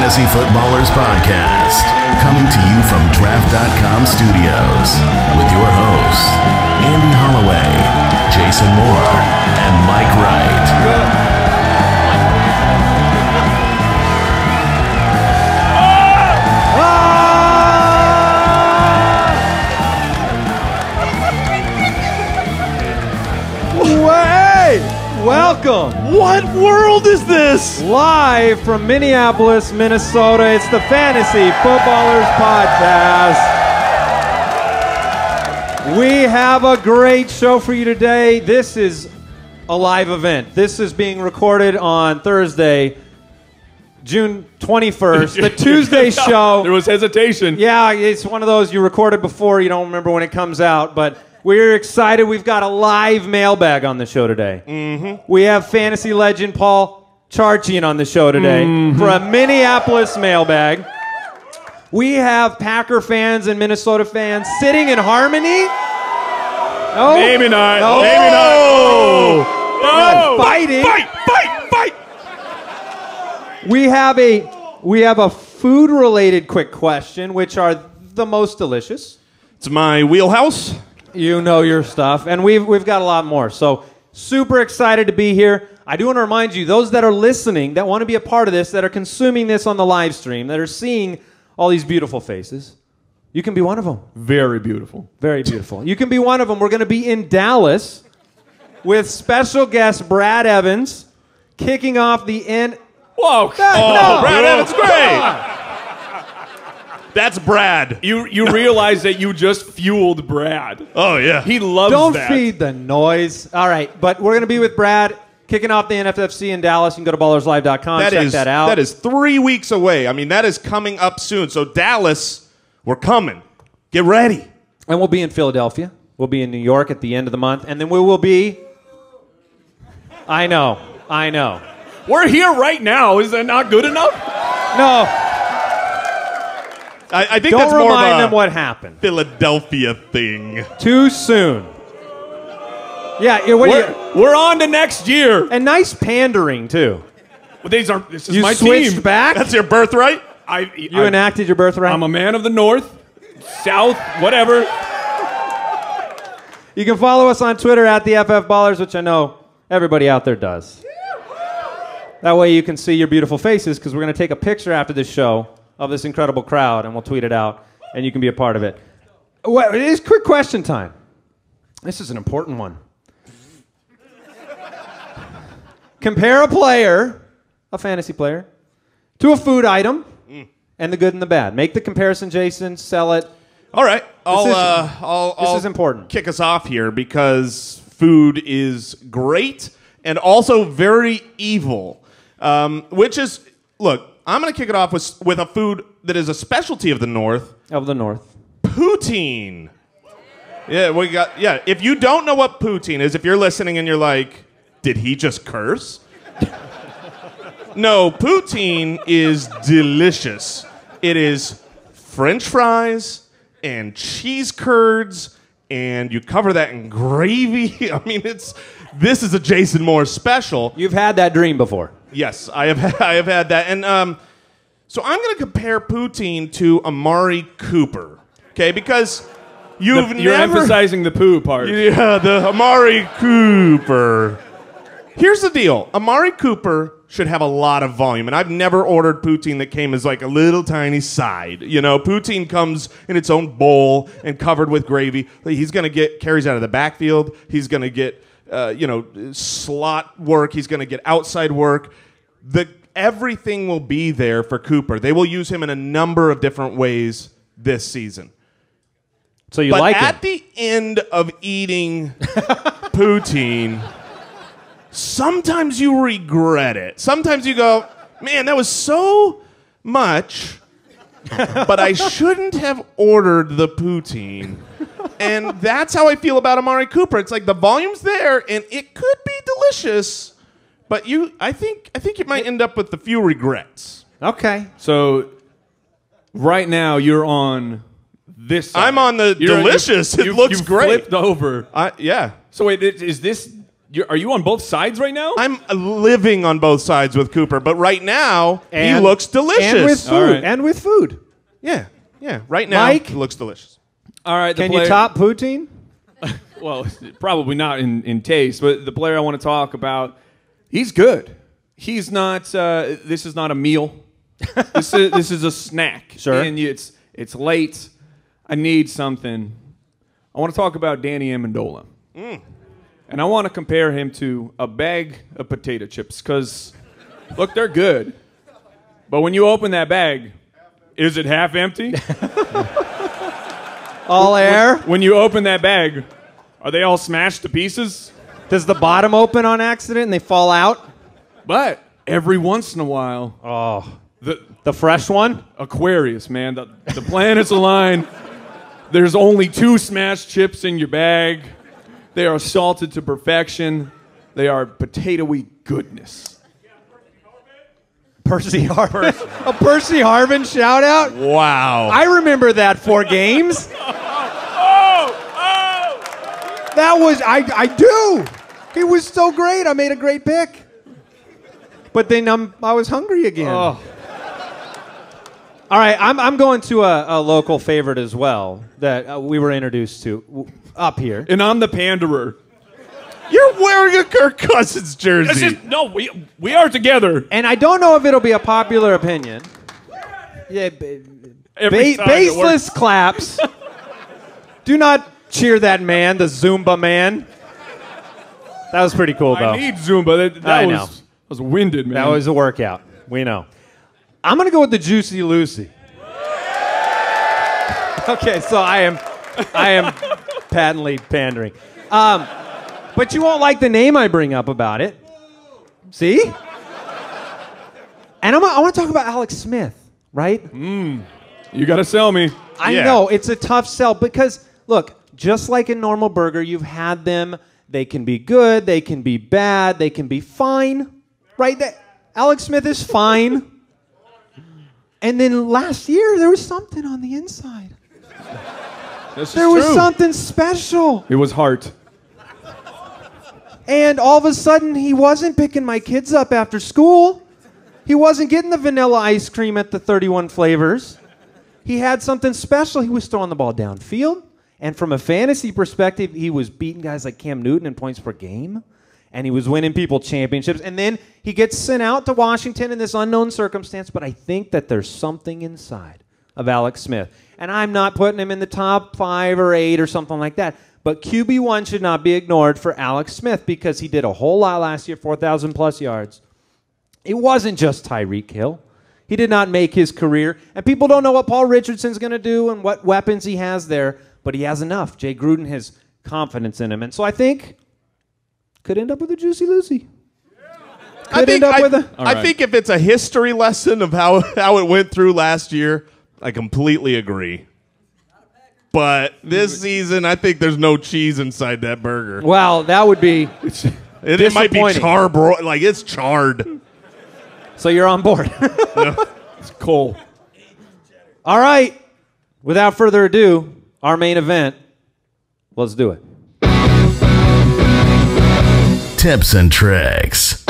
Fantasy Footballers Podcast, coming to you from Draft.com Studios, with your hosts, Andy Holloway, Jason Moore, and Mike Wright. Welcome. What world is this? Live from Minneapolis, Minnesota, it's the Fantasy Footballers Podcast. We have a great show for you today. This is a live event. This is being recorded on Thursday, June 21st. The Tuesday show. There was hesitation. Yeah, it's one of those you recorded before, you don't remember when it comes out, but we're excited. We've got a live mailbag on the show today. Mm-hmm. We have fantasy legend Paul Charchian on the show today for a Minneapolis mailbag. We have Packer fans and Minnesota fans sitting in harmony. No, maybe not. No. Maybe not. Oh. Fighting. Fight. We have a food-related quick question, which are the most delicious. It's my wheelhouse. You know your stuff, and we've got a lot more. So super excited to be here. I do want to remind you, those that are listening, that want to be a part of this, that are consuming this on the live stream, that are seeing all these beautiful faces, you can be one of them. Very beautiful. Very beautiful. You can be one of them. We're going to be in Dallas with special guest Brad Evans kicking off the end. Whoa! Brad Evans, great. That's Brad. You realize that you just fueled Brad. Oh, yeah. He loves Don't that. Don't feed the noise. All right, but we're going to be with Brad kicking off the NFFC in Dallas. You can go to ballerslive.com, check that out. That is 3 weeks away. I mean, that is coming up soon. So Dallas, we're coming. Get ready. And we'll be in Philadelphia. We'll be in New York at the end of the month. And then we will be... I know. We're here right now. Is that not good enough? No. I think Don't that's more of remind a them what happened. Philadelphia thing. Too soon. Yeah, we're on to next year. And nice pandering, too. Well, this is you my switched team. back? That's your birthright? You enacted your birthright? I'm a man of the North, South, whatever. You can follow us on Twitter at the FF Ballers, which I know everybody out there does. That way you can see your beautiful faces, because we're going to take a picture after this show of this incredible crowd, and we'll tweet it out, and you can be a part of it. Well, it is quick question time. This is an important one. Compare a player, a fantasy player, to a food item, and the good and the bad. Make the comparison, Jason. Sell it. All right. This is important. Kick us off here, because food is great and also very evil, which is, look, I'm going to kick it off with a food that is a specialty of the North. Of the North. Poutine. Yeah, if you don't know what poutine is, if you're listening and you're like, did he just curse? No, poutine is delicious. It is French fries and cheese curds, and you cover that in gravy. I mean, this is a Jason Moore special. You've had that dream before. Yes, I have had that. And so I'm going to compare poutine to Amari Cooper, okay? Because you're emphasizing the poo part. Yeah, the Amari Cooper. Here's the deal. Amari Cooper should have a lot of volume, and I've never ordered poutine that came as like a little tiny side. You know, poutine comes in its own bowl and covered with gravy. He's going to get carries out of the backfield. He's going to get slot work. He's going to get outside work. Everything will be there for Cooper. They will use him in a number of different ways this season. So you like it? But at the end of eating poutine, sometimes you regret it. Sometimes you go, man, that was so much, but I shouldn't have ordered the poutine. And that's how I feel about Amari Cooper. It's like the volume's there, and it could be delicious, but I think you might end up with a few regrets. Okay. So right now you're on this side. I'm on the delicious. It looks you great. Flipped over. Yeah. So wait, is this Are you on both sides right now? I'm living on both sides with Cooper, but right now he looks delicious. And with food. Right. And with food. Yeah. Right now Mike, he looks delicious. All right. Can you top poutine? Well, probably not in taste, but the player I want to talk about, he's good. He's not. This is not a meal. This is a snack. Sure. And it's late. I need something. I want to talk about Danny Amendola. And I want to compare him to a bag of potato chips because, look, they're good. But when you open that bag, is it half empty? All air? When you open that bag, are they all smashed to pieces? Does the bottom open on accident and they fall out? But every once in a while, the fresh one? Aquarius, man. The planets align. There's only 2 smashed chips in your bag. They are salted to perfection. They are potato-y goodness. Percy Harvin. A Percy Harvin shout out? Wow. I remember that 4 games. That was, I do. He was so great. I made a great pick. But then I was hungry again. Oh. All right, I'm going to a local favorite as well that we were introduced to up here. And I'm the panderer. You're wearing a Kirk Cousins jersey. We are together. And I don't know if it'll be a popular opinion. Yeah, baseless claps. Do not cheer that man, the Zumba man. That was pretty cool, though. I need Zumba. That was winded, man. That was a workout. We know. I'm going to go with the Juicy Lucy. Okay, so I am patently pandering. But you won't like the name I bring up about it. See? And I want to talk about Alex Smith, right? You got to sell me. I know, it's a tough sell because, look, just like a normal burger, you've had them. They can be good, they can be bad, they can be fine, right? Alex Smith is fine. And then last year, there was something on the inside. There was something special. It was heart. And all of a sudden, he wasn't picking my kids up after school. He wasn't getting the vanilla ice cream at the 31 flavors. He had something special. He was throwing the ball downfield. And from a fantasy perspective, he was beating guys like Cam Newton in points per game. And he was winning people championships. And then he gets sent out to Washington in this unknown circumstance. But I think that there's something inside of Alex Smith. And I'm not putting him in the top 5 or 8 or something like that. But QB1 should not be ignored for Alex Smith because he did a whole lot last year, 4,000-plus yards. It wasn't just Tyreek Hill. He did not make his career. And people don't know what Paul Richardson's going to do and what weapons he has there. But he has enough. Jay Gruden has confidence in him. And so I think could end up with a Juicy Lucy. I think if it's a history lesson of how it went through last year, I completely agree. But this season, I think there's no cheese inside that burger. Well, that would be it might be charbroiled, like it's charred. So you're on board. It's cool. All right. Without further ado, our main event. Let's do it. Tips and tricks.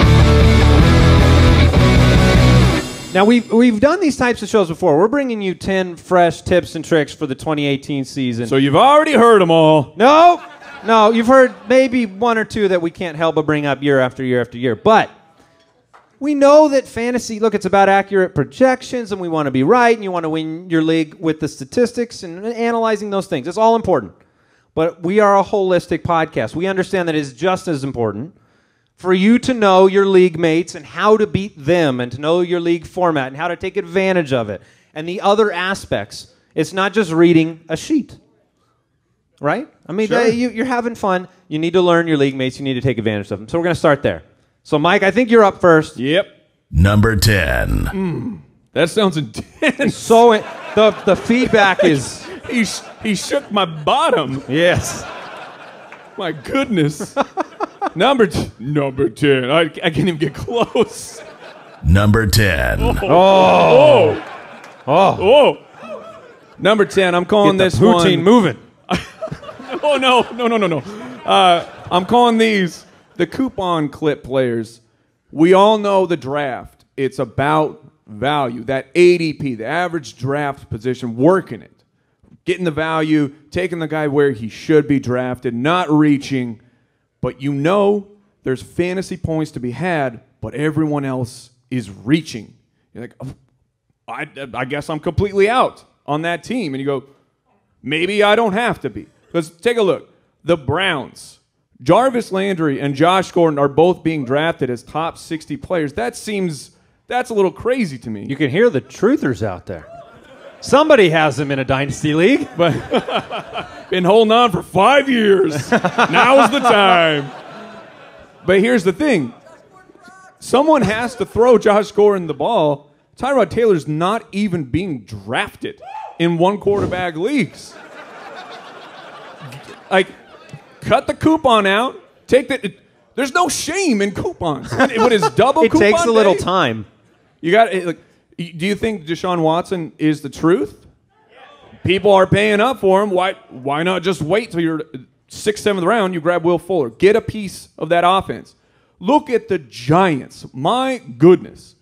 Now, we've done these types of shows before. We're bringing you 10 fresh tips and tricks for the 2018 season. So you've already heard them all. No, you've heard maybe 1 or 2 that we can't help but bring up year after year after year. But we know that fantasy, look, it's about accurate projections, and we want to be right, and you want to win your league with the statistics and analyzing those things. It's all important. But we are a holistic podcast. We understand that it's just as important for you to know your league mates and how to beat them and to know your league format and how to take advantage of it and the other aspects. It's not just reading a sheet, right? I mean, sure. You're having fun. You need to learn your league mates. You need to take advantage of them. So we're going to start there. So, Mike, I think you're up first. Yep. Number 10. That sounds intense. So the feedback is... He shook my bottom. Yes. My goodness. Number 10. I can't even get close. Number 10. Oh. Number 10. I'm calling this poutine one. moving. Oh no. I'm calling these the coupon clip players, we all know the draft. It's about value. That ADP, the average draft position, working it. Getting the value, taking the guy where he should be drafted, not reaching. But you know there's fantasy points to be had, but everyone else is reaching. You're like, oh, I guess I'm completely out on that team. And you go, maybe I don't have to be. Because take a look. The Browns, Jarvis Landry and Josh Gordon are both being drafted as top 60 players. That's a little crazy to me. You can hear the truthers out there. Somebody has them in a dynasty league. But been holding on for 5 years. Now's the time. But here's the thing. Someone has to throw Josh Gordon the ball. Tyrod Taylor's not even being drafted in one quarterback leagues. Like, cut the coupon out. There's no shame in coupons. When it's double it coupon takes a little day, time. You got like. Do you think Deshaun Watson is the truth? People are paying up for him. Why not just wait till you're 6th, 7th round? You grab Will Fuller. Get a piece of that offense. Look at the Giants. My goodness.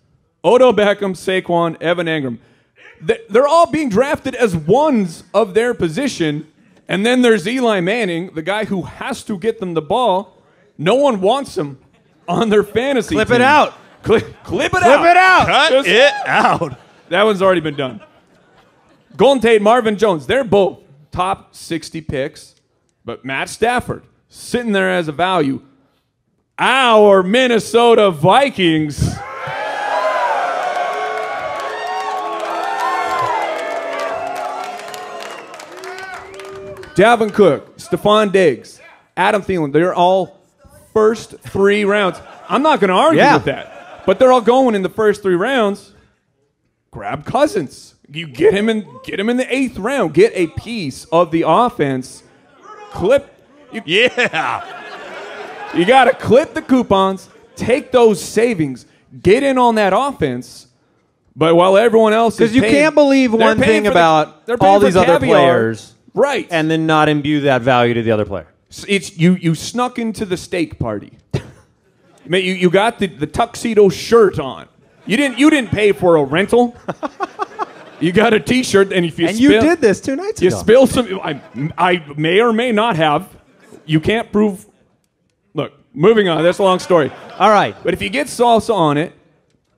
Odell Beckham, Saquon, Evan Engram. They're all being drafted as ones of their position. And then there's Eli Manning, the guy who has to get them the ball. No one wants him on their fantasy Clip team. it out. Clip it out. Clip it out. Cut it out. That one's already been done. Golden Tate, Marvin Jones, they're both top 60 picks. But Matt Stafford, sitting there as a value. Our Minnesota Vikings. Dalvin Cook, Stephon Diggs, Adam Thielen, they're all first 3 rounds. I'm not going to argue with that. But they're all going in the first 3 rounds. Grab Cousins. You get him in the 8th round. Get a piece of the offense. Clip. Yeah. You got to clip the coupons. Take those savings. Get in on that offense. But while everyone else is Because you can't believe one thing about all these other players, right? And then not imbue that value to the other player. It's you snuck into the steak party. You got the tuxedo shirt on. You didn't pay for a rental. You got a T-shirt, and if you And you did this 2 nights ago. you spill some. I may or may not have. You can't prove. Look, moving on. That's a long story. All right. But if you get salsa on it,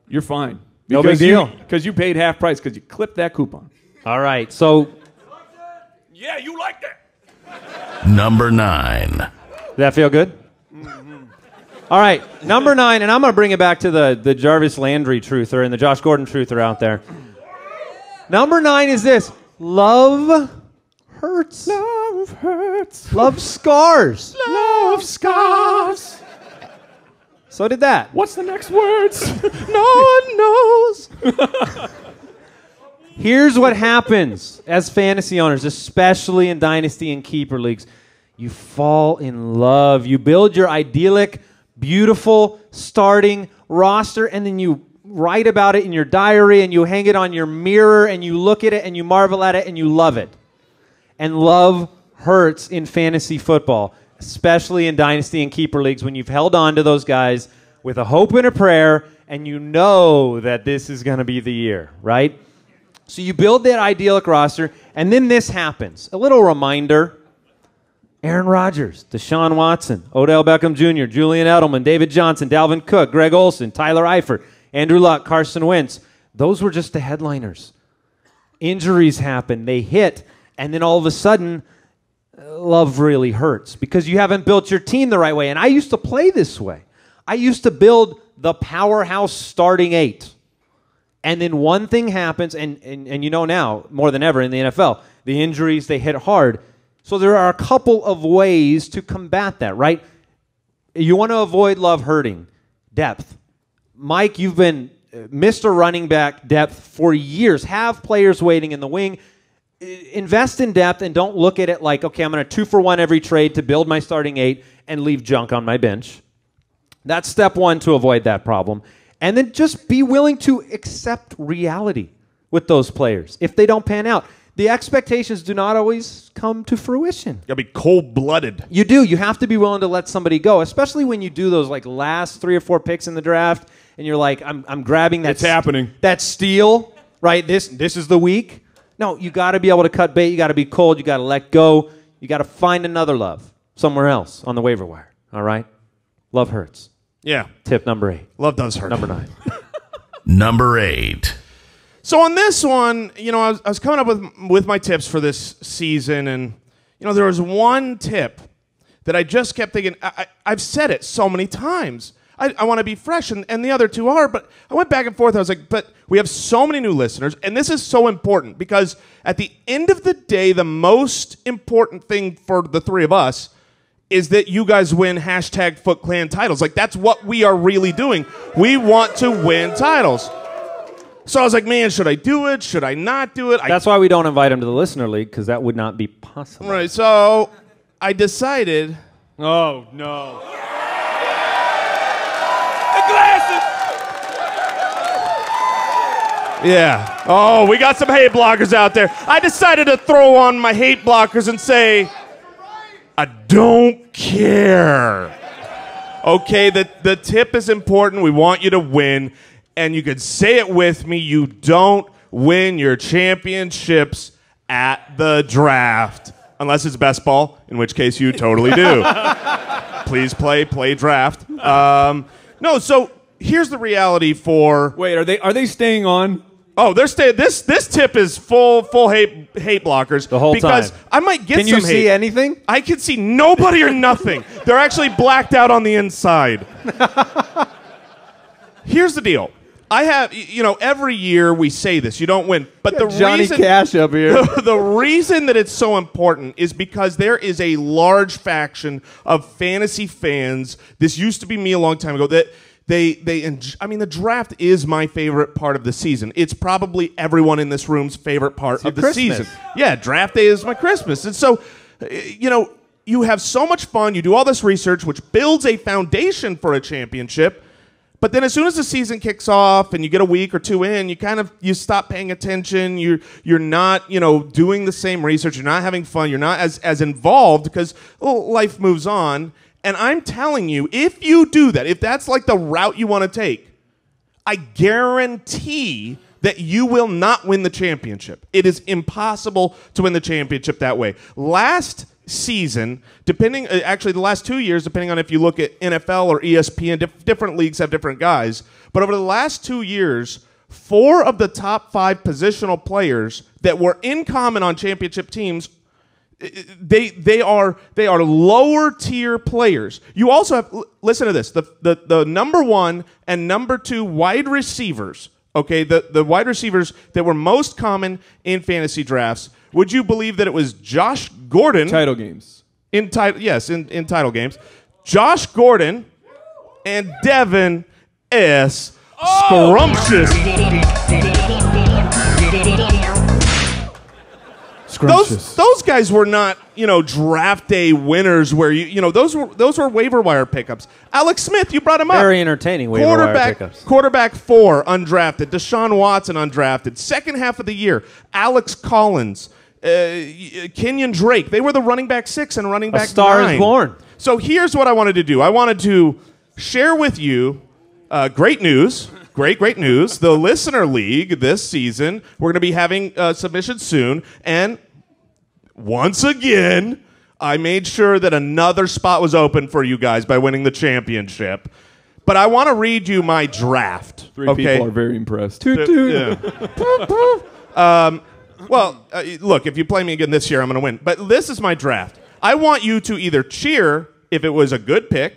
you're fine. No big deal. Because you paid half price because you clipped that coupon. All right. So, Yeah, you like that. Number 9. does that feel good? All right, number 9, and I'm going to bring it back to the Jarvis Landry truther and the Josh Gordon truther out there. Number 9 is this. Love hurts. Love hurts. Love scars. Love scars. So did that. What's the next words? No one knows. Here's what happens as fantasy owners, especially in dynasty and keeper leagues. You fall in love. You build your idyllic, beautiful starting roster, and then you write about it in your diary, and you hang it on your mirror, and you look at it, and you marvel at it, and you love it. And love hurts in fantasy football, especially in dynasty and keeper leagues, when you've held on to those guys with a hope and a prayer, and you know that this is going to be the year, right? So you build that idyllic roster, and then this happens. A little reminder. Aaron Rodgers, Deshaun Watson, Odell Beckham Jr., Julian Edelman, David Johnson, Dalvin Cook, Greg Olsen, Tyler Eifert, Andrew Luck, Carson Wentz. Those were just the headliners. Injuries happen, they hit, and then all of a sudden, love really hurts because you haven't built your team the right way. And I used to play this way. I used to build the powerhouse starting 8. And then one thing happens, and you know now, more than ever in the NFL, the injuries, they hit hard. So there are a couple of ways to combat that, right? You want to avoid love hurting. Depth. Mike, you've been Mr. Running Back depth for years. Have players waiting in the wing. Invest in depth and don't look at it like, okay, I'm going to 2-for-1 every trade to build my starting 8 and leave junk on my bench. That's step 1 to avoid that problem. And then just be willing to accept reality with those players if they don't pan out. the expectations do not always come to fruition. You gotta be cold-blooded. You do. You have to be willing to let somebody go, especially when you do those like last 3 or 4 picks in the draft, and you're like, I'm grabbing that. It's happening. That steal, right? This is the week. No, you got to be able to cut bait. You got to be cold. You got to let go. You got to find another love somewhere else on the waiver wire. All right? Love hurts. Yeah. Tip number 8. Love does hurt. Number 9. Number 8. So on this one, I was coming up with my tips for this season, and there was one tip that I just kept thinking. I've said it so many times. I want to be fresh, and the other 2 are, but I went back and forth. I was like, but we have so many new listeners, and this is so important because at the end of the day, the most important thing for the 3 of us is that you guys win #FootClan titles. Like, that's what we are really doing. We want to win titles. So I was like, man, should I do it? Should I not do it? That's why we don't invite him to the listener league, because that would not be possible. Right, so I decided. Oh, no. The glasses! Yeah. Oh, we got some hate blockers out there. I decided to throw on my hate blockers and say, I don't care. Okay, the tip is important. We want you to win. And you could say it with me. You don't win your championships at the draft. Unless it's best ball, in which case you totally do. Please play draft. No, so here's the reality for... Wait, are they staying on? Oh, they're staying. This tip is full hate blockers the whole because time. I might get some hate. Can you see anything? I can see nobody or nothing. They're actually blacked out on the inside. Here's the deal. I have, every year we say this, you don't win. But the Johnny reason, Cash up here. The reason that it's so important is because there is a large faction of fantasy fans. This used to be me a long time ago. That the draft is my favorite part of the season. It's probably everyone in this room's favorite part of the Christmas. season. Yeah, draft day is my Christmas. And so, you have so much fun. You do all this research, which builds a foundation for a championship. But then as soon as the season kicks off and you get a week or 2 in, you stop paying attention. You're not, doing the same research. You're not having fun. You're not as involved because life moves on. And I'm telling you, if you do that, if that's like the route you want to take, I guarantee that you will not win the championship. It is impossible to win the championship that way. Last season, actually the last 2 years, depending on if you look at NFL or ESPN, different leagues have different guys. But over the last 2 years, 4 of the top 5 positional players that were in common on championship teams, they are lower tier players. You also have, listen to this, the number 1 and number 2 wide receivers. Okay, the wide receivers that were most common in fantasy drafts. Would you believe that it was Josh Gordon? Title games. In title games. Josh Gordon and Devin S. Scrumptious. Those guys were not, draft day winners where those were waiver wire pickups. Alex Smith, you brought him up. Very entertaining waiver wire pickups. Quarterback 4, undrafted. Deshaun Watson, undrafted. Second half of the year, Alex Collins, Kenyon Drake. They were the running back 6 and running back 9. A star is born. So here's what I wanted to do. I wanted to share with you great news. Great news. The Listener League this season, we're going to be having submissions soon. And once again, I made sure that another spot was open for you guys by winning the championship. But I want to read you my draft. 3 people are very impressed. Yeah. Look, if you play me again this year, I'm going to win. But this is my draft. I want you to either cheer if it was a good pick,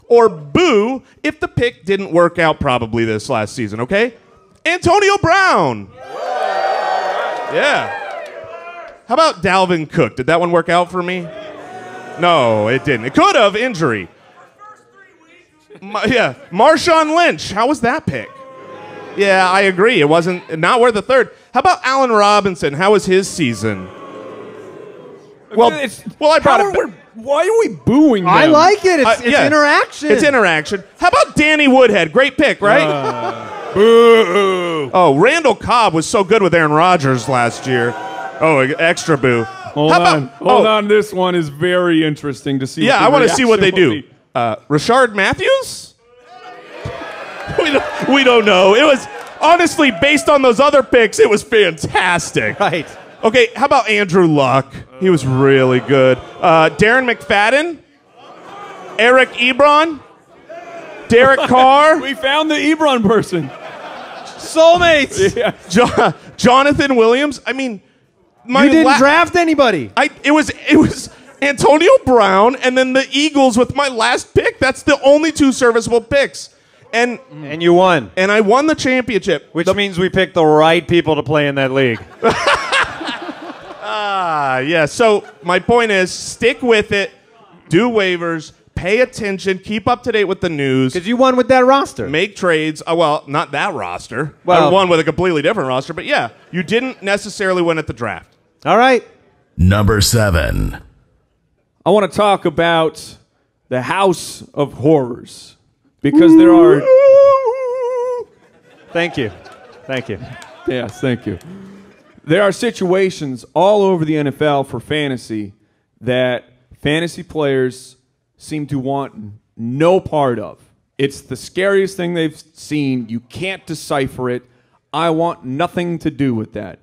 or boo if the pick didn't work out probably this last season, okay? Antonio Brown. Yeah. How about Dalvin Cook? Did that one work out for me? No, it didn't. It could have, injury. Marshawn Lynch. How was that pick? Yeah, I agree. It wasn't, not worth a third. How about Allen Robinson? How was his season? I brought it. Why are we booing them? I like it. It's interaction. It's interaction. How about Danny Woodhead? Great pick, right? Boo. Oh, Randall Cobb was so good with Aaron Rodgers last year. Oh, extra boo. Hold on. This one is very interesting to see. Yeah, I want to see what they do. be. Rashard Matthews? we don't know. It was, honestly, based on those other picks, it was fantastic. Right. Okay, how about Andrew Luck? He was really good. Darren McFadden? Eric Ebron? Derek Carr? We found the Ebron person. Soulmates. Yeah. Jonathan Williams? I mean, You didn't draft anybody. It was Antonio Brown and then the Eagles with my last pick. That's the only two serviceable picks. And you won. And I won the championship. Which means we picked the right people to play in that league. Yeah. So my point is, stick with it. Do waivers. Pay attention. Keep up to date with the news. Because you won with that roster. Make trades. Well, not that roster. Well, I won with a completely different roster. But yeah, you didn't necessarily win at the draft. All right. Number 7. I want to talk about the House of Horrors because there are. Thank you. Yes, thank you. There are situations all over the NFL for fantasy that fantasy players seem to want no part of. It's the scariest thing they've seen. You can't decipher it. I want nothing to do with that.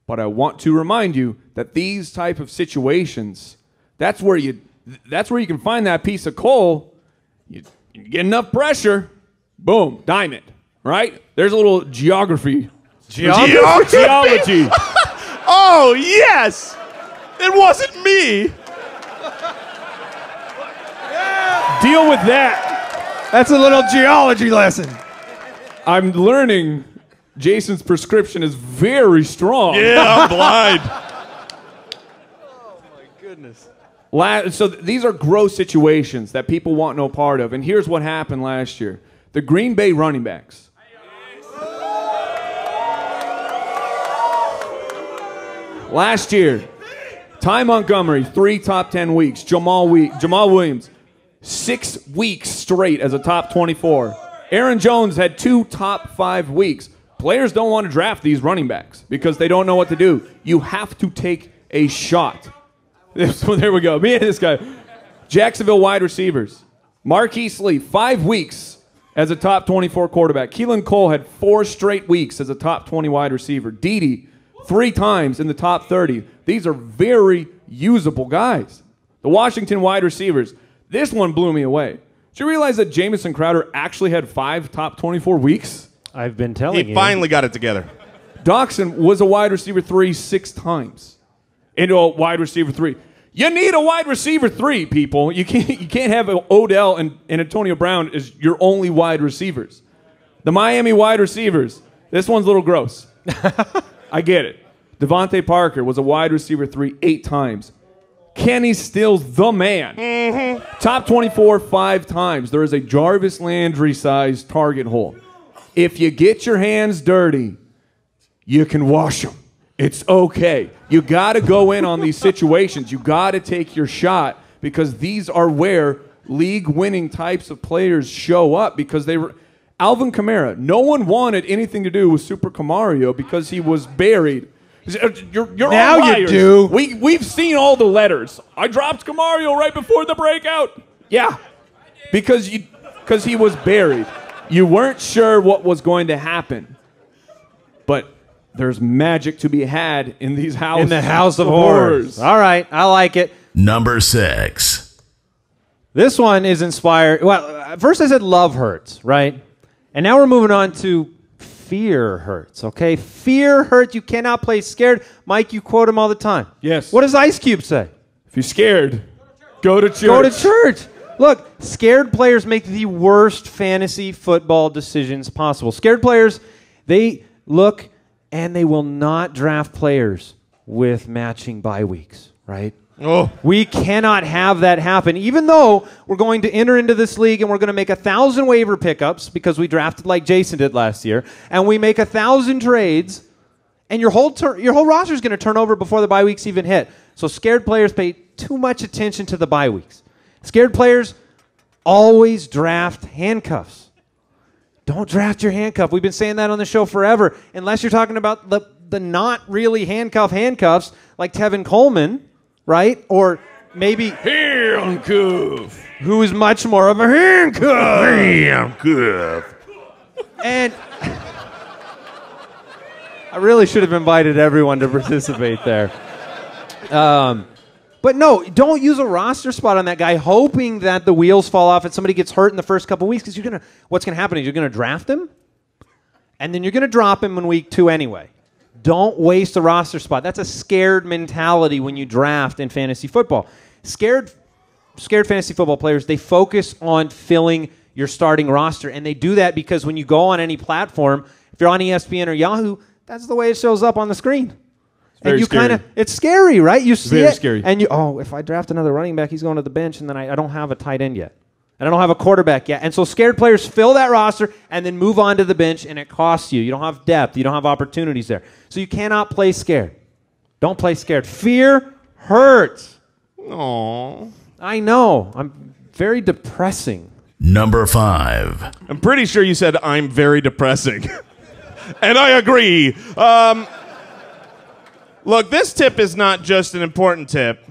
But I want to remind you that these type of situations, that's where you can find that piece of coal. You get enough pressure, boom, diamond, right? There's a little geography. Geology. Oh, yes! It wasn't me! Deal with that. That's a little geology lesson. I'm learning Jason's prescription is very strong. Yeah, I'm blind. Oh, my goodness. So these are gross situations that people want no part of. And here's what happened last year. The Green Bay running backs. Last year, Ty Montgomery, 3 top 10 weeks. Jamal Williams, 6 weeks straight as a top 24. Aaron Jones had 2 top 5 weeks. Players don't want to draft these running backs because they don't know what to do. You have to take a shot. So there we go. Me and this guy. Jacksonville wide receivers. Marquise Lee, 5 weeks as a top 24 quarterback. Keelan Cole had 4 straight weeks as a top 20 wide receiver. Dede, 3 times in the top 30. These are very usable guys. The Washington wide receivers. This one blew me away. Did you realize that Jamison Crowder actually had 5 top 24 weeks? I've been telling you. He finally got it together. Doxson was a wide receiver 3 6 times. Into a wide receiver 3. You need a wide receiver 3, people. You can't have Odell and Antonio Brown as your only wide receivers. The Miami wide receivers. This one's a little gross. I get it. Devontae Parker was a wide receiver 3 8 times. Kenny Stills, the man. Mm-hmm. Top 24 5 times. There is a Jarvis Landry-sized target hole. If you get your hands dirty, you can wash them. It's okay. You got to go in on these situations. You got to take your shot because these are where league-winning types of players show up because they were... Alvin Kamara, no one wanted anything to do with Super Camario because he was buried. You're now all liars. you do. We've seen all the letters. I dropped Camario right before the breakout. Yeah, because he was buried. You weren't sure what was going to happen, but there's magic to be had in these houses. In the House of Horrors. All right, I like it. Number 6. This one is inspired. Well, at first I said love hurts, right? And now we're moving on to fear hurts, okay? Fear hurts. You cannot play scared. Mike, you quote him all the time. Yes. What does Ice Cube say? If you're scared, go to church. Go to church. Look, scared players make the worst fantasy football decisions possible. Scared players, they look and they will not draft players with matching bye weeks, right? Oh. We cannot have that happen. Even though we're going to enter into this league and we're going to make 1,000 waiver pickups because we drafted like Jason did last year, and we make 1,000 trades, and your whole roster is going to turn over before the bye weeks even hit. So scared players pay too much attention to the bye weeks. Scared players always draft handcuffs. Don't draft your handcuff. We've been saying that on the show forever. Unless you're talking about the not really handcuffs like Tevin Coleman, right? Or maybe Handcuff. who is much more of a handcuff. Handcuff. And I really should have invited everyone to participate there. But no, don't use a roster spot on that guy hoping that the wheels fall off and somebody gets hurt in the first couple weeks, because what's going to happen is you're going to draft him and then you're going to drop him in week 2 anyway. Don't waste a roster spot. That's a scared mentality when you draft in fantasy football. Scared fantasy football players, they focus on filling your starting roster, and they do that because when you go on any platform, if you're on ESPN or Yahoo, that's the way it shows up on the screen. And you kind of, it's scary, right? You see Very it, scary. and if I draft another running back, he's going to the bench, and then I don't have a tight end yet. And I don't have a quarterback yet. And so scared players fill that roster and then move on to the bench, and it costs you. You don't have depth. You don't have opportunities there. So you cannot play scared. Don't play scared. Fear hurts. Aww. I know. I'm very depressing. Number 5. I'm pretty sure you said I'm very depressing. And I agree. Look, this tip is not just an important tip.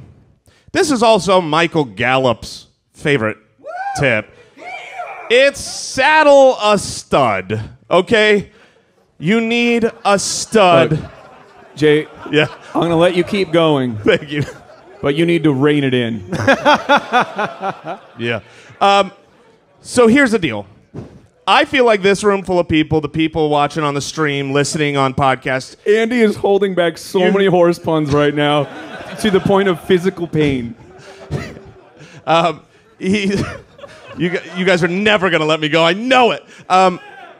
This is also Michael Gallup's favorite tip. It's saddle a stud, okay? You need a stud. Look, Jay, Yeah, I'm going to let you keep going, thank you. but you need to rein it in. Yeah. So here's the deal. I feel like this room full of people, the people watching on the stream, listening on podcasts, Andy is holding back so many horse puns right now to the point of physical pain. you guys are never going to let me go. I know it.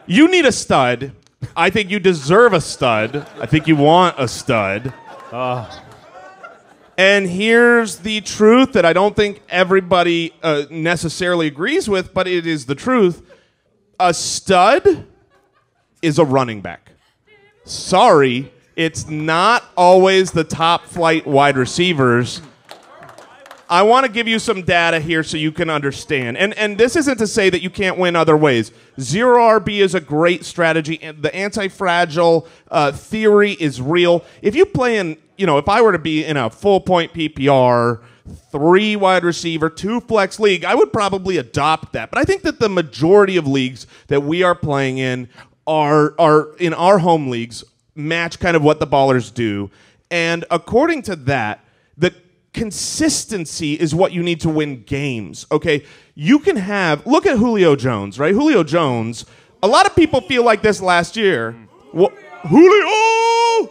You need a stud. I think you deserve a stud. I think you want a stud. And here's the truth that I don't think everybody necessarily agrees with, but it is the truth. A stud is a running back. Sorry, it's not always the top flight wide receivers. I want to give you some data here so you can understand. And this isn't to say that you can't win other ways. Zero RB is a great strategy. And the anti-fragile theory is real. If you play in, if I were to be in a full point PPR, 3 wide receiver, 2 flex league, I would probably adopt that. But I think that the majority of leagues that we are playing in are in our home leagues match kind of what the ballers do. And according to that, the consistency is what you need to win games, okay? You can look at Julio Jones, right? Julio Jones, a lot of people feel like this last year. Julio!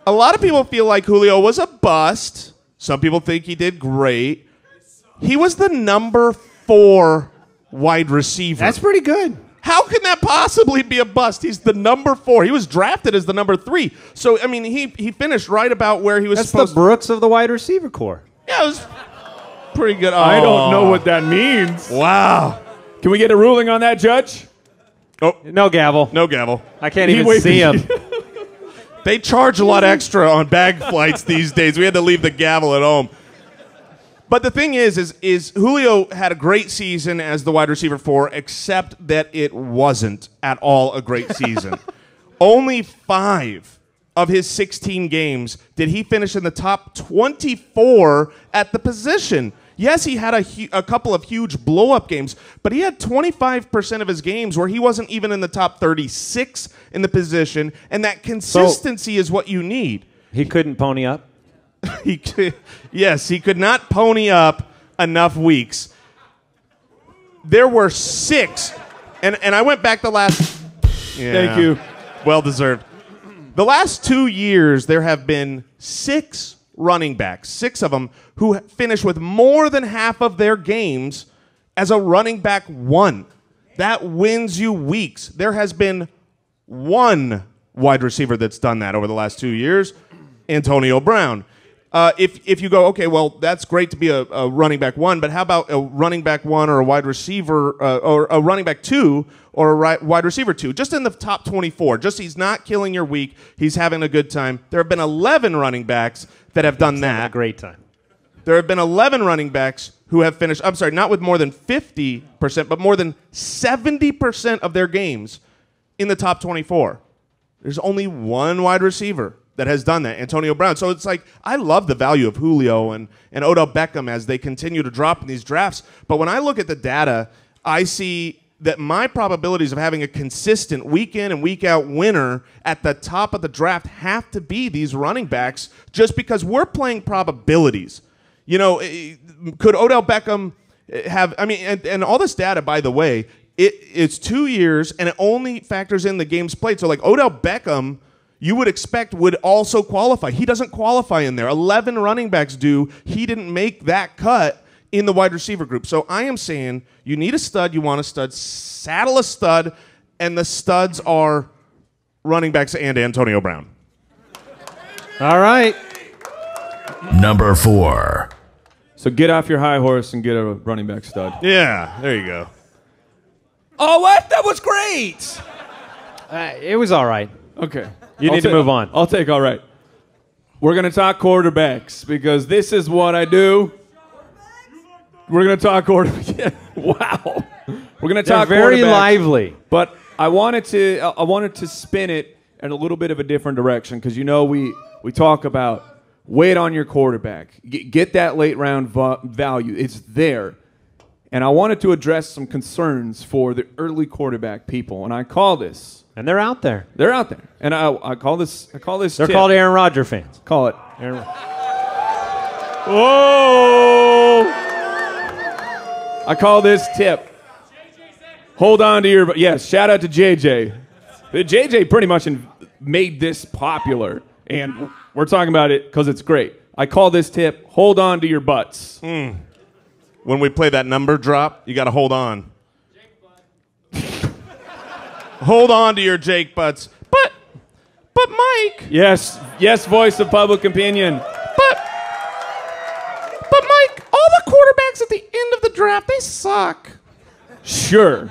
A lot of people feel like Julio was a bust. Some people think he did great. He was the number 4 wide receiver. That's pretty good. How can that possibly be a bust? He's the number 4. He was drafted as the number 3. So, I mean, he finished right about where he was That's supposed the Brooks of the wide receiver core. Yeah, it was pretty good. I don't know what that means. Wow. Can we get a ruling on that, Judge? Oh, No gavel. no gavel. I can't He even wait- see him. They charge a lot extra on bag flights these days. We had to leave the gavel at home. But the thing is Julio had a great season as the wide receiver 4, except that it wasn't at all a great season. Only 5 of his 16 games did he finish in the top 24 at the position. Yes, he had a couple of huge blow-up games, but he had 25% of his games where he wasn't even in the top 36 in the position, and that consistency is what you need. He couldn't pony up. Yes, he could not pony up enough weeks. There were 6, and I went back the last... Yeah, Thank you. well deserved. The last 2 years, there have been 6 running backs, 6 of them, who finished with more than half of their games as a running back 1. That wins you weeks. There has been 1 wide receiver that's done that over the last 2 years, Antonio Brown. If you go, okay, well, that's great to be a running back 1, but how about a running back 1 or a wide receiver, or a running back 2 or a wide receiver 2, just in the top 24. Just he's not killing your week. He's having a good time. There have been 11 running backs that have done that. A great time. There have been 11 running backs who have finished, I'm sorry, not with more than 50%, but more than 70% of their games in the top 24. There's only one wide receiver that has done that, Antonio Brown. So it's like, I love the value of Julio and Odell Beckham as they continue to drop in these drafts. But when I look at the data, I see that my probabilities of having a consistent week in and week out winner at the top of the draft have to be these running backs, just because we're playing probabilities. You know, could Odell Beckham have, I mean, and all this data, by the way, it's 2 years and it only factors in the games played. So like Odell Beckham, you would expect would also qualify. He doesn't qualify in there. 11 running backs do. He didn't make that cut in the wide receiver group. So I am saying you need a stud, you want a stud, saddle a stud, and the studs are running backs and Antonio Brown. All right. Number 4. So get off your high horse and get a running back stud. Yeah, there you go. Oh, what? That was great. It was all right. Okay. You need to move on. I'll take all right. We're going to talk quarterbacks because this is what I do. We're going to talk quarterbacks. Wow. We're going to talk very quarterbacks, lively. But I wanted to spin it in a little bit of a different direction because, you know, we talk about wait on your quarterback. Get that late round value. It's there. And I wanted to address some concerns for the early quarterback people. And I call this. And they're out there. They're out there. And I call this. They're tip. called Aaron Rodgers fans. Call it. Aaron. Whoa! I call this tip. Hold on to your. Yes, shout out to JJ. JJ pretty much made this popular. And we're talking about it because it's great. I call this tip, hold on to your butts. When we play that number drop, you got to hold on. Hold on to your Jake butts. But Mike. Yes, voice of public opinion. But Mike, all the quarterbacks at the end of the draft, they suck. Sure.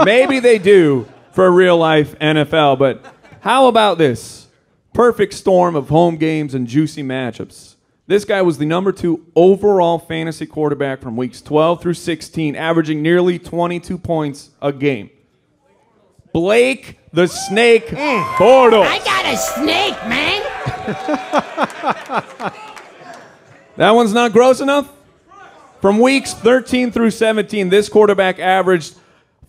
Maybe they do for a real life NFL, but how about this? Perfect storm of home games and juicy matchups. This guy was the number 2 overall fantasy quarterback from weeks 12 through 16, averaging nearly 22 points a game. Blake the Snake Bortles. I got a snake, man. That one's not gross enough? From weeks 13 through 17, this quarterback averaged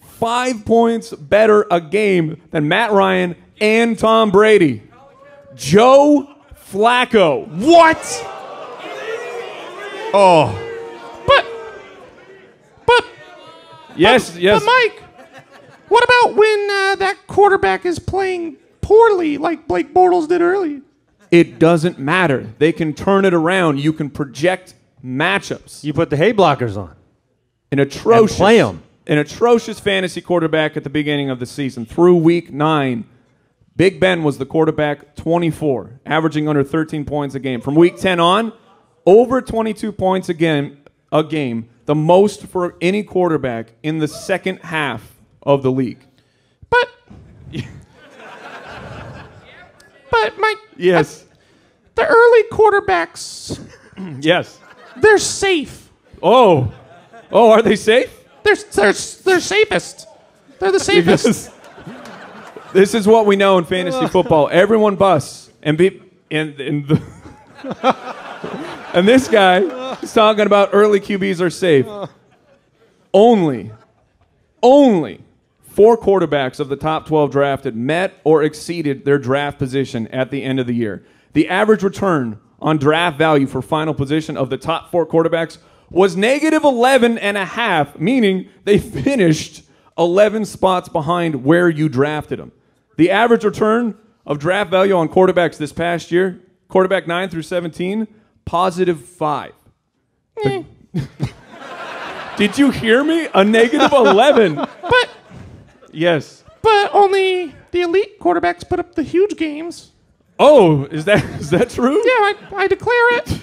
5 points better a game than Matt Ryan and Tom Brady. Joe Flacco. What? Oh. But. Yes. But Mike, what about when that quarterback is playing poorly like Blake Bortles did early? It doesn't matter. They can turn it around. You can project matchups. You put the hay blockers on. An atrocious, and play 'em. An atrocious fantasy quarterback at the beginning of the season. Through week 9, Big Ben was the quarterback 24, averaging under 13 points a game. From week 10 on, over 22 points a game, the most for any quarterback in the second half of the league. But Mike, yes, the early quarterbacks, yes, they're safe. Oh, are they safe? They're safest. They're the safest. Because this is what we know in fantasy football. Everyone busts, and this guy is talking about early QBs are safe. Only 4 quarterbacks of the top 12 drafted met or exceeded their draft position at the end of the year. The average return on draft value for final position of the top 4 quarterbacks was negative 11.5, meaning they finished 11 spots behind where you drafted them. The average return of draft value on quarterbacks this past year, quarterback 9 through 17, positive 5. Did you hear me? A negative 11. But yes. But only the elite quarterbacks put up the huge games. Oh, is that true? Yeah, I declare it.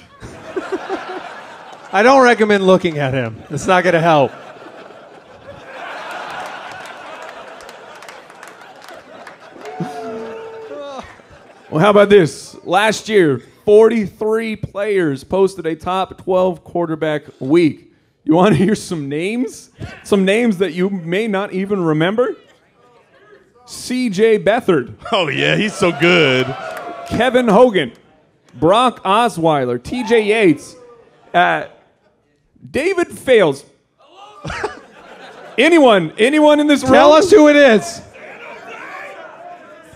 I don't recommend looking at him. It's not going to help. Well, how about this? Last year, 43 players posted a top 12 quarterback week. You want to hear some names? Some names that you may not even remember? C.J. Beathard, Oh, yeah, he's so good. Kevin Hogan, Brock Osweiler, T.J. Yates, David Fales. Anyone in this room? Tell us who it is.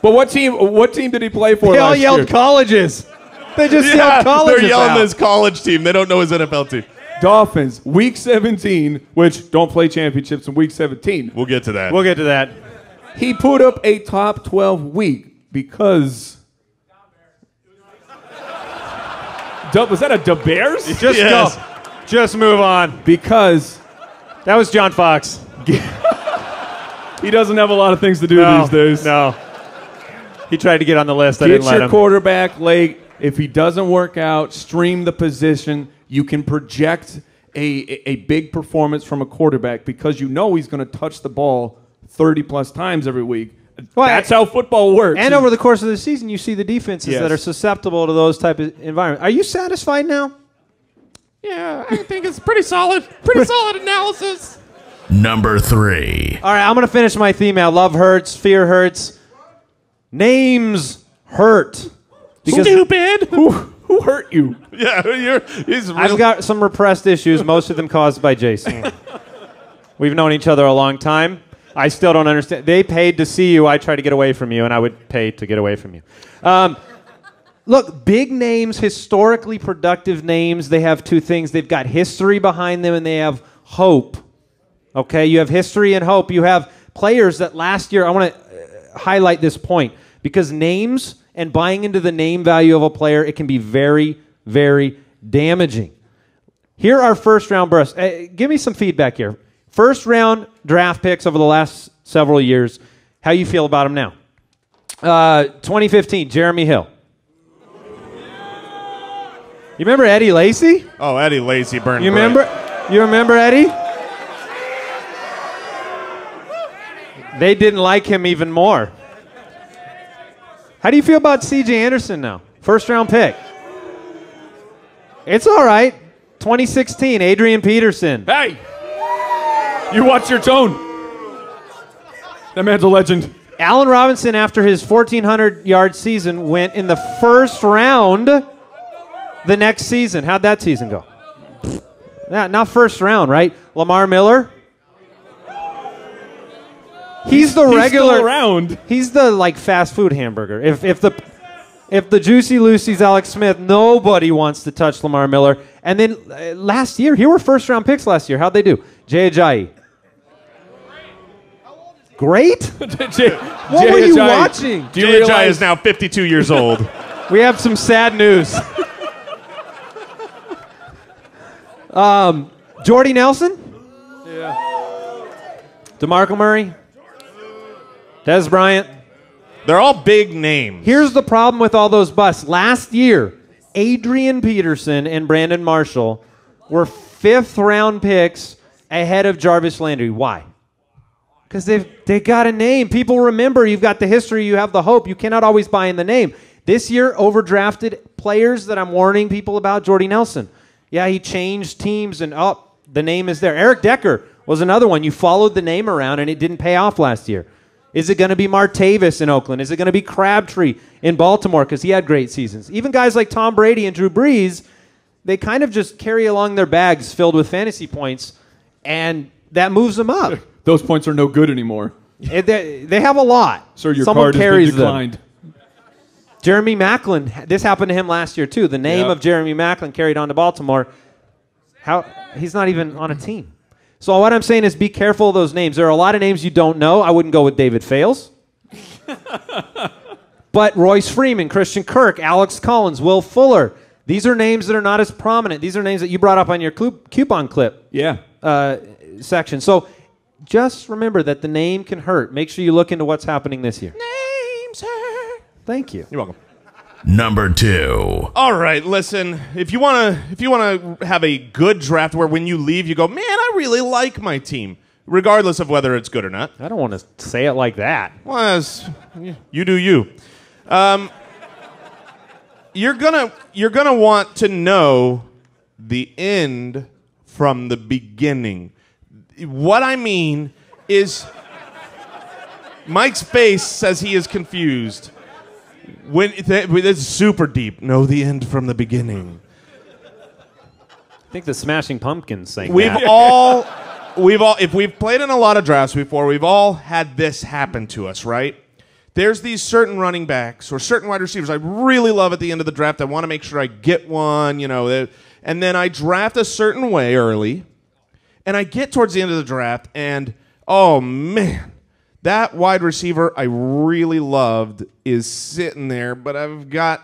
But what team did he play for They all last yelled year? colleges. They just yelled colleges they're yelling out. his college team. They don't know his NFL team. Dolphins, Week 17, which don't play championships in Week 17. We'll get to that. We'll get to that. He put up a top 12 week because... Was that a Da Bears? Just Yes. go. Just move on. Because That was John Fox. he doesn't have a lot of things to do these days. No. He tried to get on the list. I Get didn't let your him. quarterback late. If he doesn't work out, stream the position. You can project a big performance from a quarterback because you know he's going to touch the ball 30-plus times every week. Well, That's how football works. And over the course of the season, you see the defenses Yes. that are susceptible to those type of environments. Are you satisfied now? Yeah, I think it's pretty solid. Pretty solid analysis. Number 3. All right, I'm going to finish my theme out. Love hurts, fear hurts. Names hurt. Because Stupid. Who hurt you? Yeah, he's I've got some repressed issues, most of them caused by Jason. We've known each other a long time. I still don't understand. They paid to see you. I try to get away from you, and I would pay to get away from you. Look, big names, historically productive names, they have two things. They've got history behind them, and they have hope. Okay, you have history and hope. You have players that last year, I want to highlight this point, because names and buying into the name value of a player, it can be very, very damaging. Here are first-round bursts. Give me some feedback here. First-round draft picks over the last several years. How you feel about them now? 2015, Jeremy Hill. You remember Eddie Lacy? Oh, Eddie Lacy burned. You bright. remember? You remember Eddie? They didn't like him even more. How do you feel about C.J. Anderson now? First-round pick. It's all right. 2016, Adrian Peterson. Hey! You watch your tone. That man's a legend. Allen Robinson, after his 1,400-yard season, went in the first round the next season. How'd that season go? Not first round, right? Lamar Miller? He's the regular. Still around. He's the like fast food hamburger. If the Juicy Lucy's Alex Smith, nobody wants to touch Lamar Miller. And then last year, here were first round picks last year. How'd they do? Jay Ajayi. Great. What were you watching? Jay is now 52 years old. We have some sad news. Jordy Nelson? Yeah. DeMarco Murray? Des Bryant? They're all big names. Here's the problem with all those busts. Last year, Adrian Peterson and Brandon Marshall were fifth-round picks ahead of Jarvis Landry. Why? Because they got a name. People remember. You've got the history. You have the hope. You cannot always buy in the name. This year, overdrafted players that I'm warning people about, Jordy Nelson. Yeah, he changed teams, and the name is there. Eric Decker was another one. You followed the name around, and it didn't pay off last year. Is it going to be Martavis in Oakland? Is it going to be Crabtree in Baltimore because he had great seasons? Even guys like Tom Brady and Drew Brees, they kind of just carry along their bags filled with fantasy points, and that moves them up. Those points are no good anymore. They have a lot. Sir, your Someone card has carries been declined. them. Jeremy Maclin, this happened to him last year too. The name of Jeremy Maclin carried on to Baltimore. He's not even on a team. So what I'm saying is be careful of those names. There are a lot of names you don't know. I wouldn't go with David Fales. But Royce Freeman, Christian Kirk, Alex Collins, Will Fuller. These are names that are not as prominent. These are names that you brought up on your coupon clip section. So just remember that the name can hurt. Make sure you look into what's happening this year. Names hurt. Thank you. You're welcome. Number 2. All right, listen. If you wanna have a good draft where when you leave you go, man, I really like my team, regardless of whether it's good or not. I don't want to say it like that. Well, you do you. You're gonna want to know the end from the beginning. What I mean is, Mike's face says he is confused. This is super deep. Know the end from the beginning. I think the Smashing Pumpkins sang We've that. all, if we've played in a lot of drafts before, we've all had this happen to us, right? There's these certain running backs or certain wide receivers I really love at the end of the draft. I want to make sure I get one, and then I draft a certain way early, and I get towards the end of the draft, and oh man, that wide receiver I really loved is sitting there, but I've got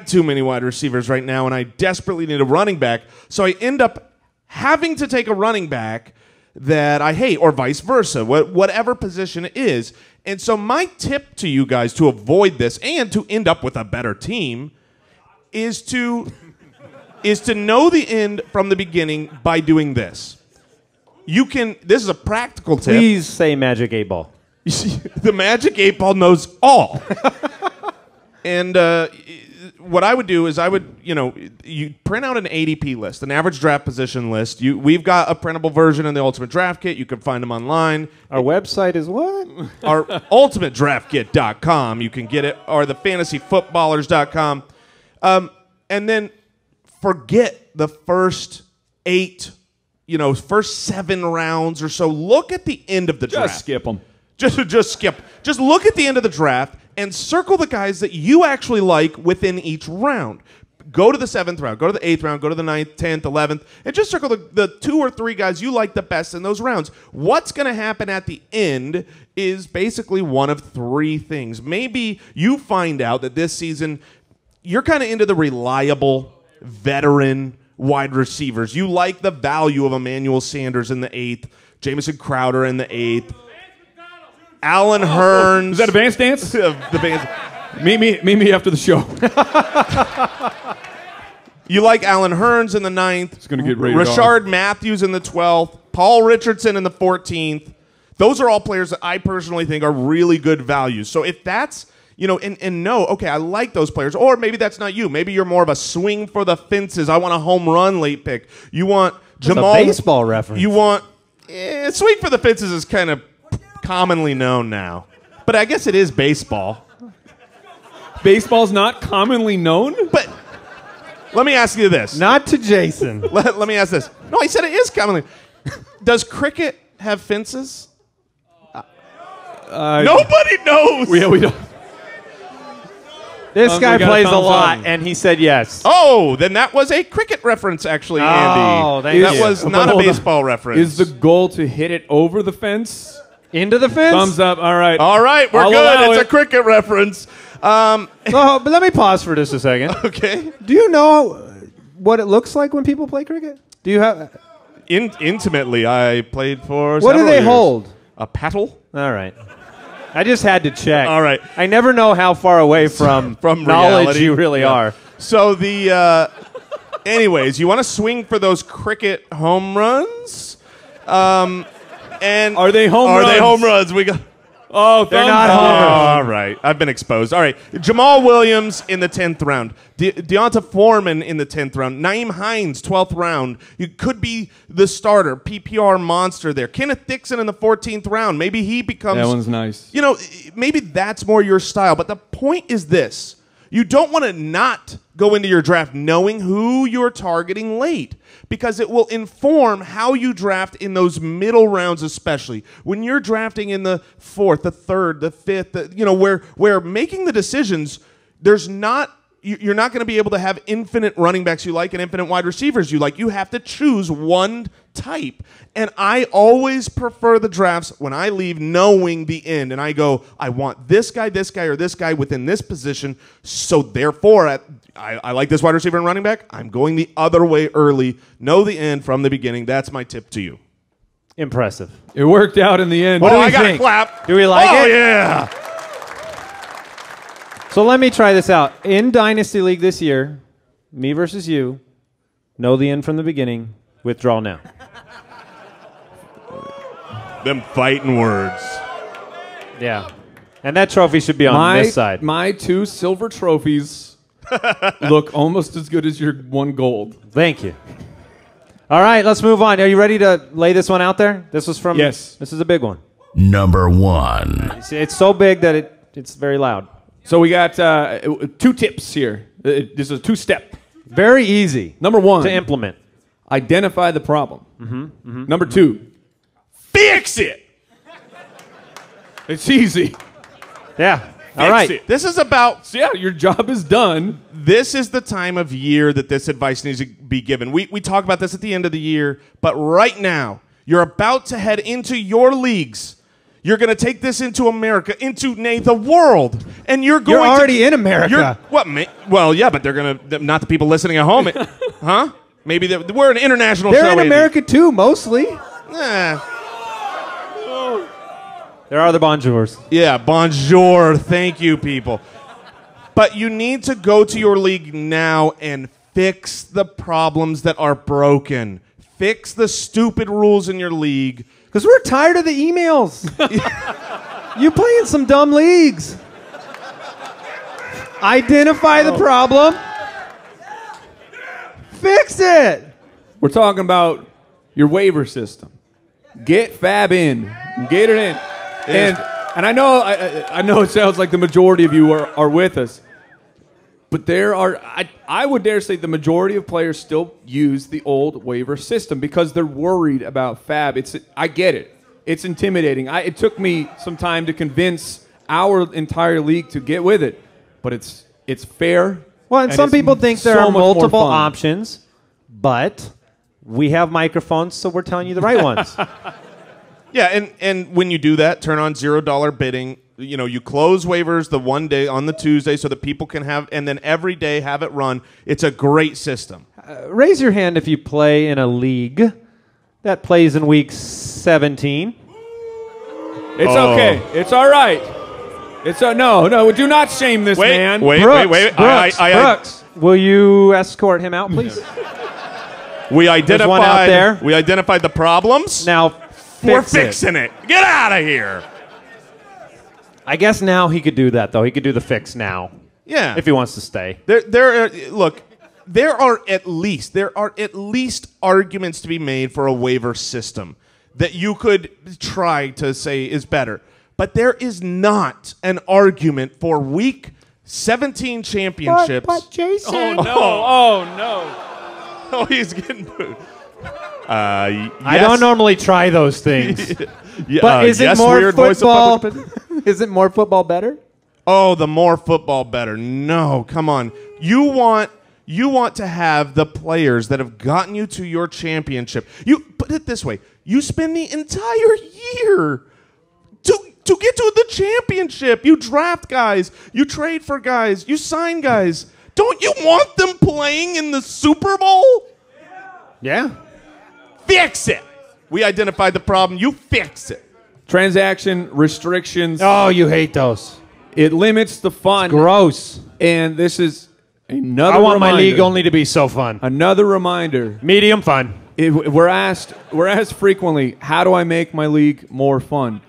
too many wide receivers right now, and I desperately need a running back. So I end up having to take a running back that I hate, or vice versa, whatever position it is. And so my tip to you guys to avoid this and to end up with a better team is to know the end from the beginning by doing this. This is a practical tip. Please say Magic 8 Ball. You see, the Magic 8 Ball knows all. And what I would do is you print out an ADP list, an average draft position list. We've got a printable version in the Ultimate Draft Kit. You can find them online. Our website is what? Our ultimatedraftkit.com. You can get it, or the fantasyfootballers.com. And then forget the first 8, first 7 rounds or so. Look at the end of the draft. Just skip them. Just skip. Just look at the end of the draft and circle the guys that you actually like within each round. Go to the 7th round, go to the 8th round, go to the 9th, 10th, 11th, and just circle the 2 or 3 guys you like the best in those rounds. What's going to happen at the end is basically one of 3 things. Maybe you find out that this season you're kind of into the reliable veteran wide receivers. You like the value of Emmanuel Sanders in the 8th, Jamison Crowder in the 8th, Alan Hearns. Is that a Vance dance? The Vance. Meet me after the show. You like Alan Hearns in the 9th. It's going to get rated Rashard Matthews in the 12th. Paul Richardson in the 14th. Those are all players that I personally think are really good values. So if that's, okay, I like those players. Or maybe that's not you. Maybe you're more of a swing for the fences. I want a home run late pick. You want Jamal. That's a baseball reference. You want, swing for the fences is kind of commonly known now. But I guess it is baseball. Baseball's not commonly known? But let me ask you this. Not to Jason. Let me ask this. No, I said it is commonly. Does cricket have fences? Nobody knows. We don't. This guy we got a plays a thumbs lot, up. and he said yes. Oh, then that was a cricket reference, actually, Andy. Oh, thank That you. was not a hold on. baseball reference. Is the goal to hit it over the fence? Into the fence? Thumbs up. All right. All right, we're I'll good. allow It's it. a cricket reference. Oh, but let me pause for just a second. Okay. Do you know what it looks like when people play cricket? Do you have... Intimately, I played for What do several they years. hold? A paddle? All right. I just had to check. All right. I never know how far away from knowledge reality. you really Yeah. are. So anyways, you want to swing for those cricket home runs? And Are they home runs? Are they home runs? We got. Oh, They're thumbs not up. home runs. All right, I've been exposed. All right, Jamal Williams in the 10th round, Deonta Foreman in the 10th round, Naeem Hines 12th round. You could be the starter, PPR monster there. Kenneth Dixon in the 14th round. Maybe he becomes. That one's nice. Maybe that's more your style. But the point is this: you don't want to not go into your draft knowing who you're targeting late, because it will inform how you draft in those middle rounds, especially when you're drafting in the 4th, the 3rd, the 5th, where making the decisions, you're not going to be able to have infinite running backs you like and infinite wide receivers you like. You have to choose one type. And I always prefer the drafts when I leave knowing the end. And I go, I want this guy, or this guy within this position. So therefore, I like this wide receiver and running back. I'm going the other way early. Know the end from the beginning. That's my tip to you. Impressive. It worked out in the end. What do we I got to think? clap. Do we like it? Oh, yeah. So let me try this out. In Dynasty League this year, me versus you, know the end from the beginning, withdraw now. Them fighting words. Yeah. And that trophy should be on this side. My 2 silver trophies look almost as good as your 1 gold. Thank you. All right, let's move on. Are you ready to lay this one out there? This was from... Yes. This is a big one. number 1. It's so big that it's very loud. So we got 2 tips here. This is a 2-step. Very easy. Number 1. To implement. Identify the problem. Number 2. Fix it. It's easy. Yeah. All right. It. This is about. So yeah, your job is done. This is the time of year that this advice needs to be given. We talk about this at the end of the year, but right now, you're about to head into your leagues. You're going to take this into America, into the world, and you're going. You're already in America. Well, yeah, but they're going to not the people listening at home, huh? Maybe we're an international show. They're in America too, mostly. There are the bonjours. Yeah, bonjour. Thank you, people. But you need to go to your league now and fix the problems that are broken. Fix the stupid rules in your league. Because we're tired of the emails. You play in some dumb leagues. Identify the problem. Fix it. We're talking about your waiver system. Get Fab in. Get it in. And I know it sounds like the majority of you are with us. But there are, I would dare say the majority of players still use the old waiver system because they're worried about Fab. I get it. It's intimidating. It took me some time to convince our entire league to get with it. But it's fair. Well, and some people think there are multiple options, but we have microphones, so we're telling you the right ones. Yeah, and when you do that, turn on $0 bidding. You know, you close waivers the one day on the Tuesday so that people can have, and then every day have it run. It's a great system. Raise your hand if you play in a league that plays in week 17. It's okay. It's all right. No, do not shame this man. Wait. Brooks, will you escort him out, please? We identified one out there. We identified the problems. Now we're fixing it. Get out of here. I guess now he could do that, though. He could do the fix now. Yeah. If he wants to stay. There are at least arguments to be made for a waiver system that you could try to say is better. But there is not an argument for week 17 championships. But Jason. Oh, no. Oh, he's getting booed. Yes. I don't normally try those things. Yeah, but is it more football? Voice of public Is it more football better? Oh, the more football better. No, come on. You want to have the players that have gotten you to your championship. You put it this way. You spend the entire year to get to the championship. You draft guys, you trade for guys, you sign guys. Don't you want them playing in the Super Bowl? Yeah. Fix it. We identified the problem. You fix it. Transaction restrictions. Oh, you hate those. It limits the fun. It's gross. And this is another I want reminder. my league only to be so fun. Another reminder. Medium fun. We're asked frequently, how do I make my league more fun?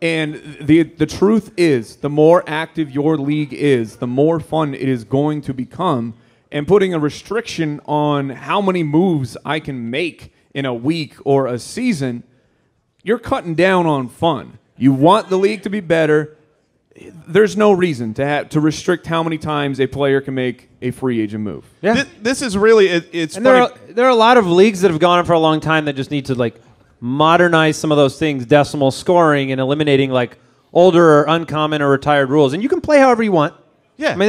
And the truth is, the more active your league is, the more fun it is going to become. And putting a restriction on how many moves I can make in a week or a season, you're cutting down on fun. You want the league to be better. There's no reason to restrict how many times a player can make a free agent move. Yeah. This is really it's And funny. there are a lot of leagues that have gone on for a long time that just need to modernize some of those things, decimal scoring and eliminating older or uncommon or retired rules. And you can play however you want. Yeah. I mean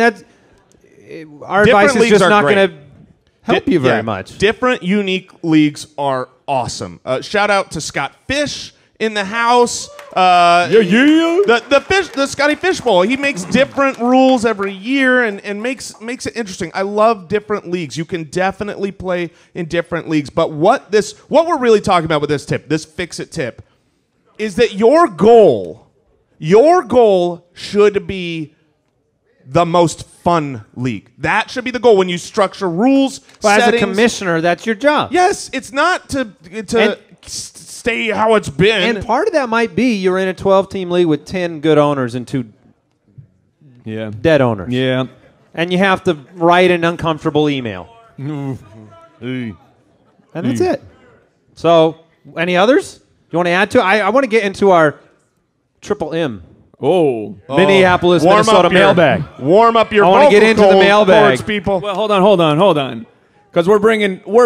our Different advice is leagues just are not great. going to help you very much. Different, unique leagues are awesome. Shout out to Scott Fish in the house. The Scotty Fish Bowl. He makes different rules every year and makes it interesting. I love different leagues. You can definitely play in different leagues. But what we're really talking about with this tip, this fix it tip, is that your goal should be the most fun league. That should be the goal when you structure rules. But as a settings. commissioner, that's your job. Yes, it's not to stay how it's been. And part of that might be you're in a 12-team league with 10 good owners and 2 dead owners. Yeah. And you have to write an uncomfortable email. And that's it. So, any others? You want to add to it? I want to get into our Triple M. Oh. Minneapolis, Warm Minnesota up your- mailbag. Warm up your I wanna vocal get into the mailbag. cords, people. Well, hold on. Because we're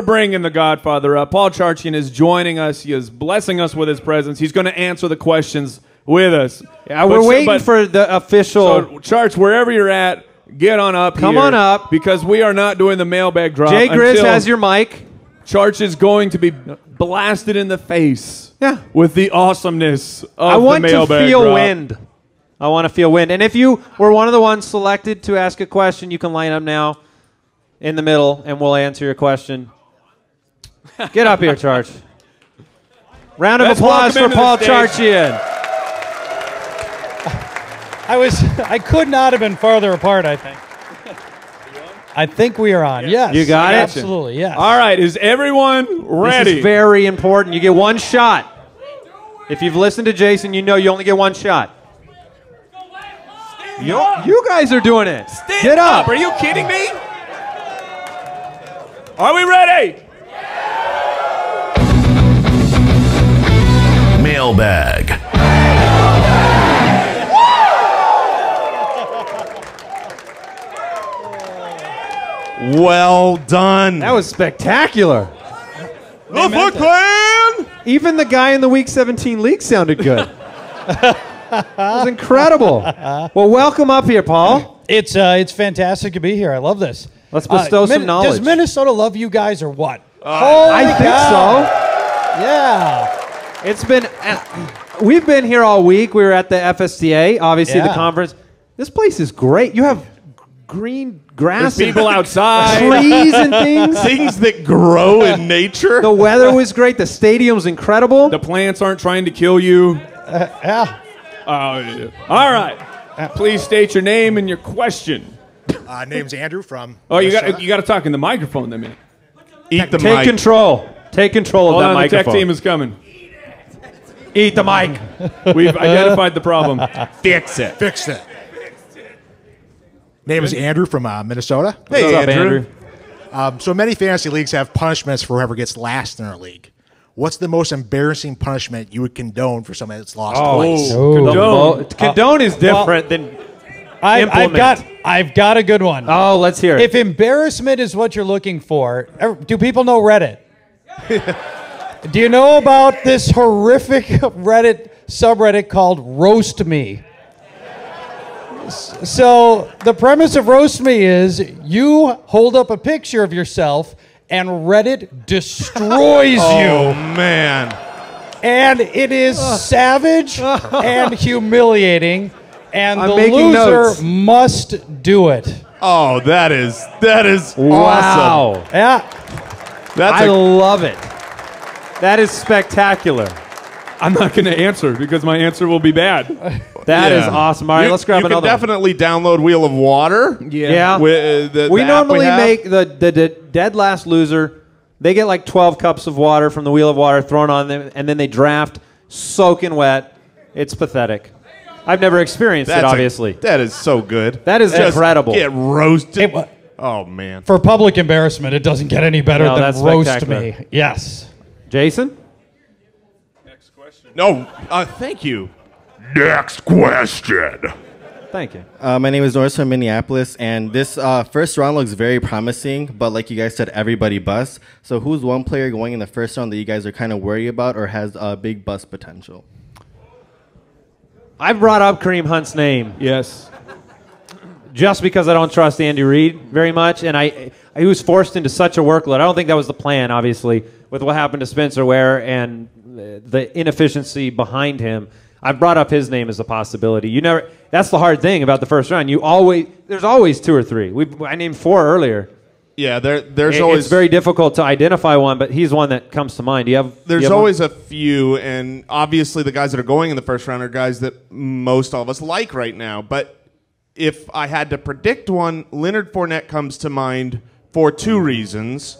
bringing the Godfather up. Paul Charchian is joining us. He is blessing us with his presence. He's going to answer the questions with us. Yeah, we're waiting for the official. So, Charch, wherever you're at, get on up Come here, on up. because we are not doing the mailbag drop. Jay Grizz until has your mic. Charch is going to be blasted in the face. Yeah. With the awesomeness of I want the to mailbag feel drop. wind. I want to feel wind. And if you were one of the ones selected to ask a question, you can line up now in the middle, and we'll answer your question. Get up here, Charch. Round of Let's applause welcome for him to Paul the stage. Charchian. I could not have been farther apart, I think. I think we are on. Yes. You got it? Absolutely, yes. All right, is everyone ready? This is very important. You get one shot. If you've listened to Jason, you know you only get one shot. You guys are doing it. Stand Get up. Are you kidding me? Are we ready? Mailbag. Well done. That was spectacular. the Foot Clan. Even the guy in the Week 17 league sounded good. That was incredible. Well, welcome up here, Paul. It's fantastic to be here. I love this. Let's bestow some knowledge. Does Minnesota love you guys or what? I think so. Yeah. It's been. We've been here all week. We were at the FSTA, obviously the Yeah. conference. This place is great. You have green grass, There's people and outside. trees and things. Things that grow in nature. The weather was great. The stadium's incredible. The plants aren't trying to kill you. Yeah. Oh, yeah. All right. Please state your name and your question. Name's Andrew from. Oh, you Minnesota. got to talk in the microphone, then, man. Eat the Take mic. control. Take control of Hold that on, the microphone. tech team is coming. Eat the mic. We've identified the problem. Fix it. Fixed it. Name is Andrew from Minnesota. Hey, What's up, Andrew. So many fantasy leagues have punishments for whoever gets last in our league. What's the most embarrassing punishment you would condone for somebody that's lost twice? Condone is different than implement. I've got a good one. Oh, let's hear it. If embarrassment is what you're looking for, do people know Reddit? Do you know about this horrific Reddit subreddit called Roast Me? So the premise of Roast Me is you hold up a picture of yourself and Reddit destroys Oh, you. man. And it is savage and humiliating, and I'm the making loser notes. must do it. Oh, that is wow. awesome. Yeah. That's I love it. That is spectacular. I'm not going to answer because my answer will be bad. That is Yeah. awesome. All right, let's grab you another can definitely download Wheel of Water. Yeah. The We app normally have. make the dead last loser. They get like 12 cups of water from the Wheel of Water thrown on them, and then they draft soaking wet. It's pathetic. I've never experienced it, obviously. That is so good. That is Just incredible. Get roasted. It- Oh, man. For public embarrassment, it doesn't get any better No, than that's Roast spectacular. Me. Yes. Jason? No, thank you. Next question. Thank you. My name is Norris from Minneapolis, and this first round looks very promising, but like you guys said, everybody busts. So who's one player going in the first round that you guys are kind of worried about or has big bust potential? I brought up Kareem Hunt's name Yes. just because I don't trust Andy Reid very much, and he was forced into such a workload. I don't think that was the plan, obviously, with what happened to Spencer Ware and the inefficiency behind him. I brought up his name as a possibility. You never. That's the hard thing about the first round. There's always two or three. I named four earlier. Yeah, there's always It's very difficult to identify one, but he's one that comes to mind. Do you have? There's do you have always a few, and obviously the guys that are going in the first round are guys that most all of us like right now. But if I had to predict one, Leonard Fournette comes to mind for two reasons.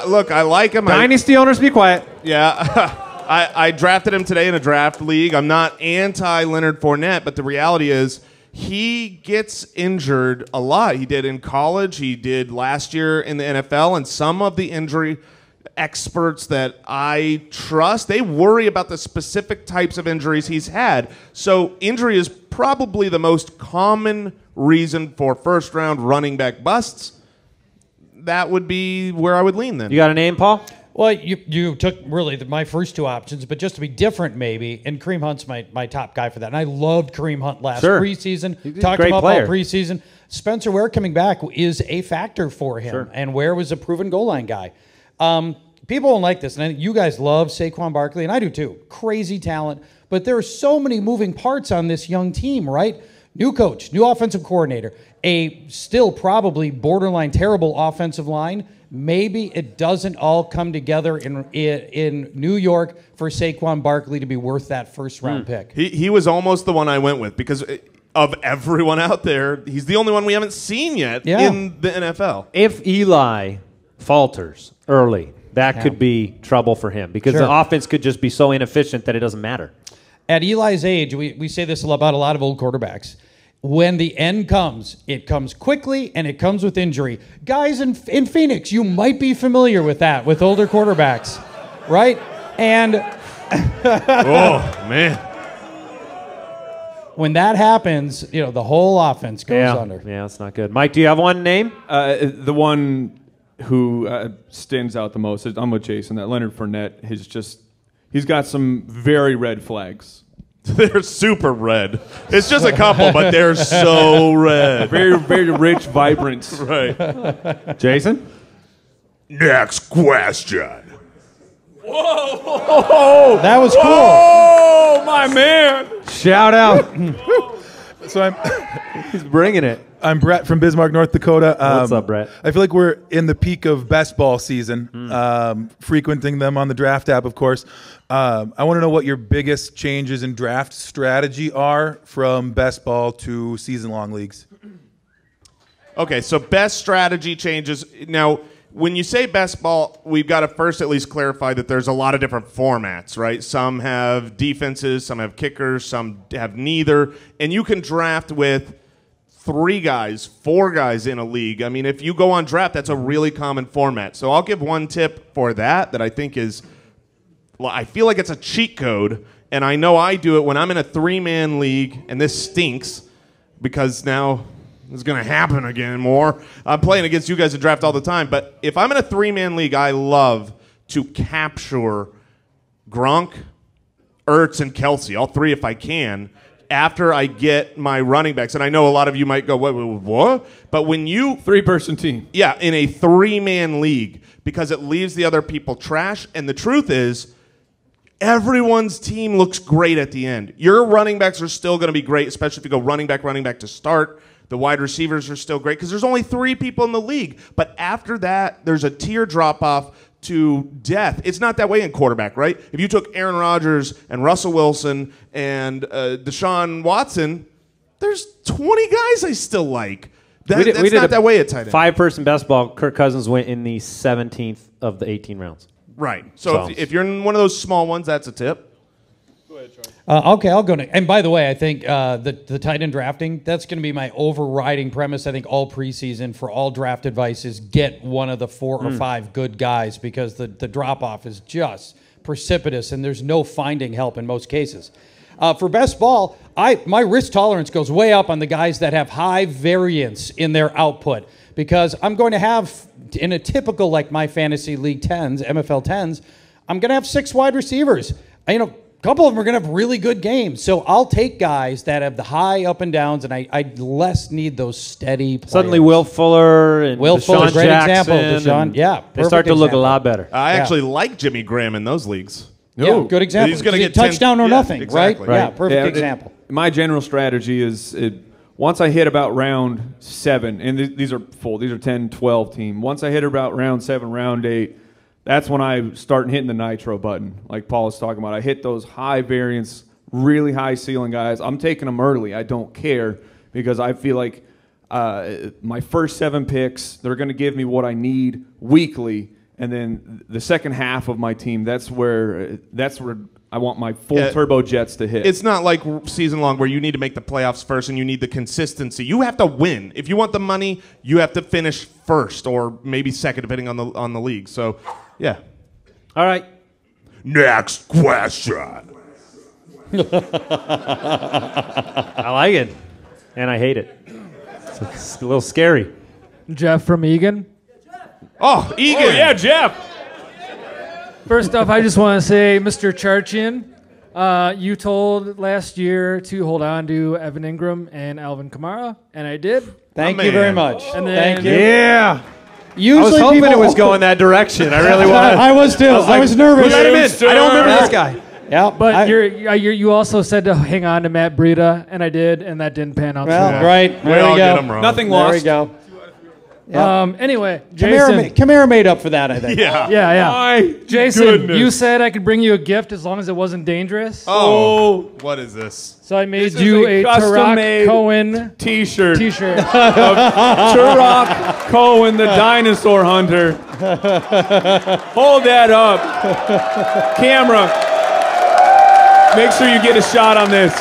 Look, I like him. Dynasty owners, be quiet. Yeah. I drafted him today in a draft league. I'm not anti-Leonard Fournette, but the reality is he gets injured a lot. He did in college. He did last year in the NFL, and some of the injury experts that I trust, they worry about the specific types of injuries he's had. So injury is probably the most common reason for first-round running back busts. That would be where I would lean then. You got a name, Paul? Well, you took really my first two options, but just to be different maybe, and Kareem Hunt's my top guy for that. And I loved Kareem Hunt last preseason. Talked about all preseason. Spencer Ware coming back is a factor for him, and Ware was a proven goal line guy. People don't like this, and I think you guys love Saquon Barkley, and I do too. Crazy talent, but there are so many moving parts on this young team, right? New coach, new offensive coordinator, a still probably borderline terrible offensive line. Maybe it doesn't all come together in New York for Saquon Barkley to be worth that first-round pick. He was almost the one I went with because of everyone out there, he's the only one we haven't seen yet in the NFL. If Eli falters early, that could be trouble for him because the offense could just be so inefficient that it doesn't matter. At Eli's age, we say this about a lot of old quarterbacks. When the end comes, it comes quickly and it comes with injury. Guys in Phoenix, you might be familiar with that with older quarterbacks, right? And oh man, when that happens, the whole offense goes under. Yeah, that's not good. Mike, do you have one name? The one who stands out the most, I'm with Jason, that Leonard Fournette, he's got some very red flags. They're super red. It's just a couple, but they're so red. Very, very rich, vibrant. Right. Jason? Next question. Whoa! That was cool. Oh, my man. Shout out. So He's bringing it. I'm Brett from Bismarck, North Dakota. What's up, Brett? I feel like we're in the peak of best ball season, frequenting them on the draft app, of course. I want to know what your biggest changes in draft strategy are from best ball to season-long leagues. Okay, so best strategy changes. Now, when you say best ball, we've got to first at least clarify that there's a lot of different formats, right? Some have defenses, some have kickers, some have neither. And you can draft with 3 guys, 4 guys in a league. I mean, if you go on draft, that's a really common format. So I'll give one tip for that I think is, well, I feel like it's a cheat code, and I know I do it when I'm in a 3-man league, and this stinks because now it's going to happen again more. I'm playing against you guys in draft all the time, but if I'm in a 3-man league, I love to capture Gronk, Ertz, and Kelsey, all 3 if I can, after I get my running backs. And I know a lot of you might go, what? But when you... 3-person team. Yeah, in a 3-man league, because it leaves the other people trash. And the truth is, everyone's team looks great at the end. Your running backs are still going to be great, especially if you go running back to start. The wide receivers are still great because there's only 3 people in the league. But after that, there's a tier drop-off to death. It's not that way in quarterback, right? If you took Aaron Rodgers and Russell Wilson and Deshaun Watson, there's 20 guys I still like. That's not that way at tight end. 5-person best ball. Kirk Cousins went in the 17th of the 18 rounds. Right. So if you're in one of those small ones, that's a tip. Okay, I'll go next. And by the way, I think the tight end drafting, that's going to be my overriding premise. I think all preseason for all draft advice is get one of the 4 or 5 good guys because the drop-off is just precipitous and there's no finding help in most cases. For best ball, my risk tolerance goes way up on the guys that have high variance in their output because I'm going to have, in a typical like my fantasy league 10s, MFL 10s, I'm going to have 6 wide receivers. A couple of them are going to have really good games. So I'll take guys that have the high up and downs, and I less need those steady players. Suddenly Will Fuller and Deshaun great Jackson. example. They start to look a lot better. I actually like Jimmy Graham in those leagues. Yeah, good example. He's going to get touchdown or nothing, exactly. right? Yeah, perfect example. My general strategy is once I hit about round 7, and these are full, these are 10, 12 team. Once I hit about round 7, round 8, that's when I start hitting the nitro button, like Paul was talking about. I hit those high variance, really high ceiling guys. I'm taking them early. I don't care because I feel like my first 7 picks, they're going to give me what I need weekly, and then the second half of my team, that's where I want my full turbo jets to hit. It's not like season long where you need to make the playoffs first and you need the consistency. You have to win. If you want the money, you have to finish first or maybe second, depending on the league. So, yeah. All right. Next question. I like it. And I hate it. It's a little scary. Jeff from Egan. Oh, Egan. Oh, yeah, Jeff. First off, I just want to say, Mr. Charchian, you told last year to hold on to Evan Ingram and Alvin Kamara, and I did. Thank you very much. And then, Thank you. Yeah. Usually I was hoping people it was going that direction. I really was. I was too. I was nervous. Let him in. I don't remember this guy. Yeah, But you also said to hang on to Matt Breida, and I did, and that didn't pan out. well, so right. We There all we get go. him wrong. Nothing There lost. we go. Anyway, Jason. Kamara made up for that, I think. Yeah. Yeah. My Jason, goodness. you said I could bring you a gift as long as it wasn't dangerous. Oh. What is this? So I made This is you a a Tarak custom-made Cohen T-shirt. t-shirt. Turok Cohen, the dinosaur hunter. Hold that up. Camera. Make sure you get a shot on this.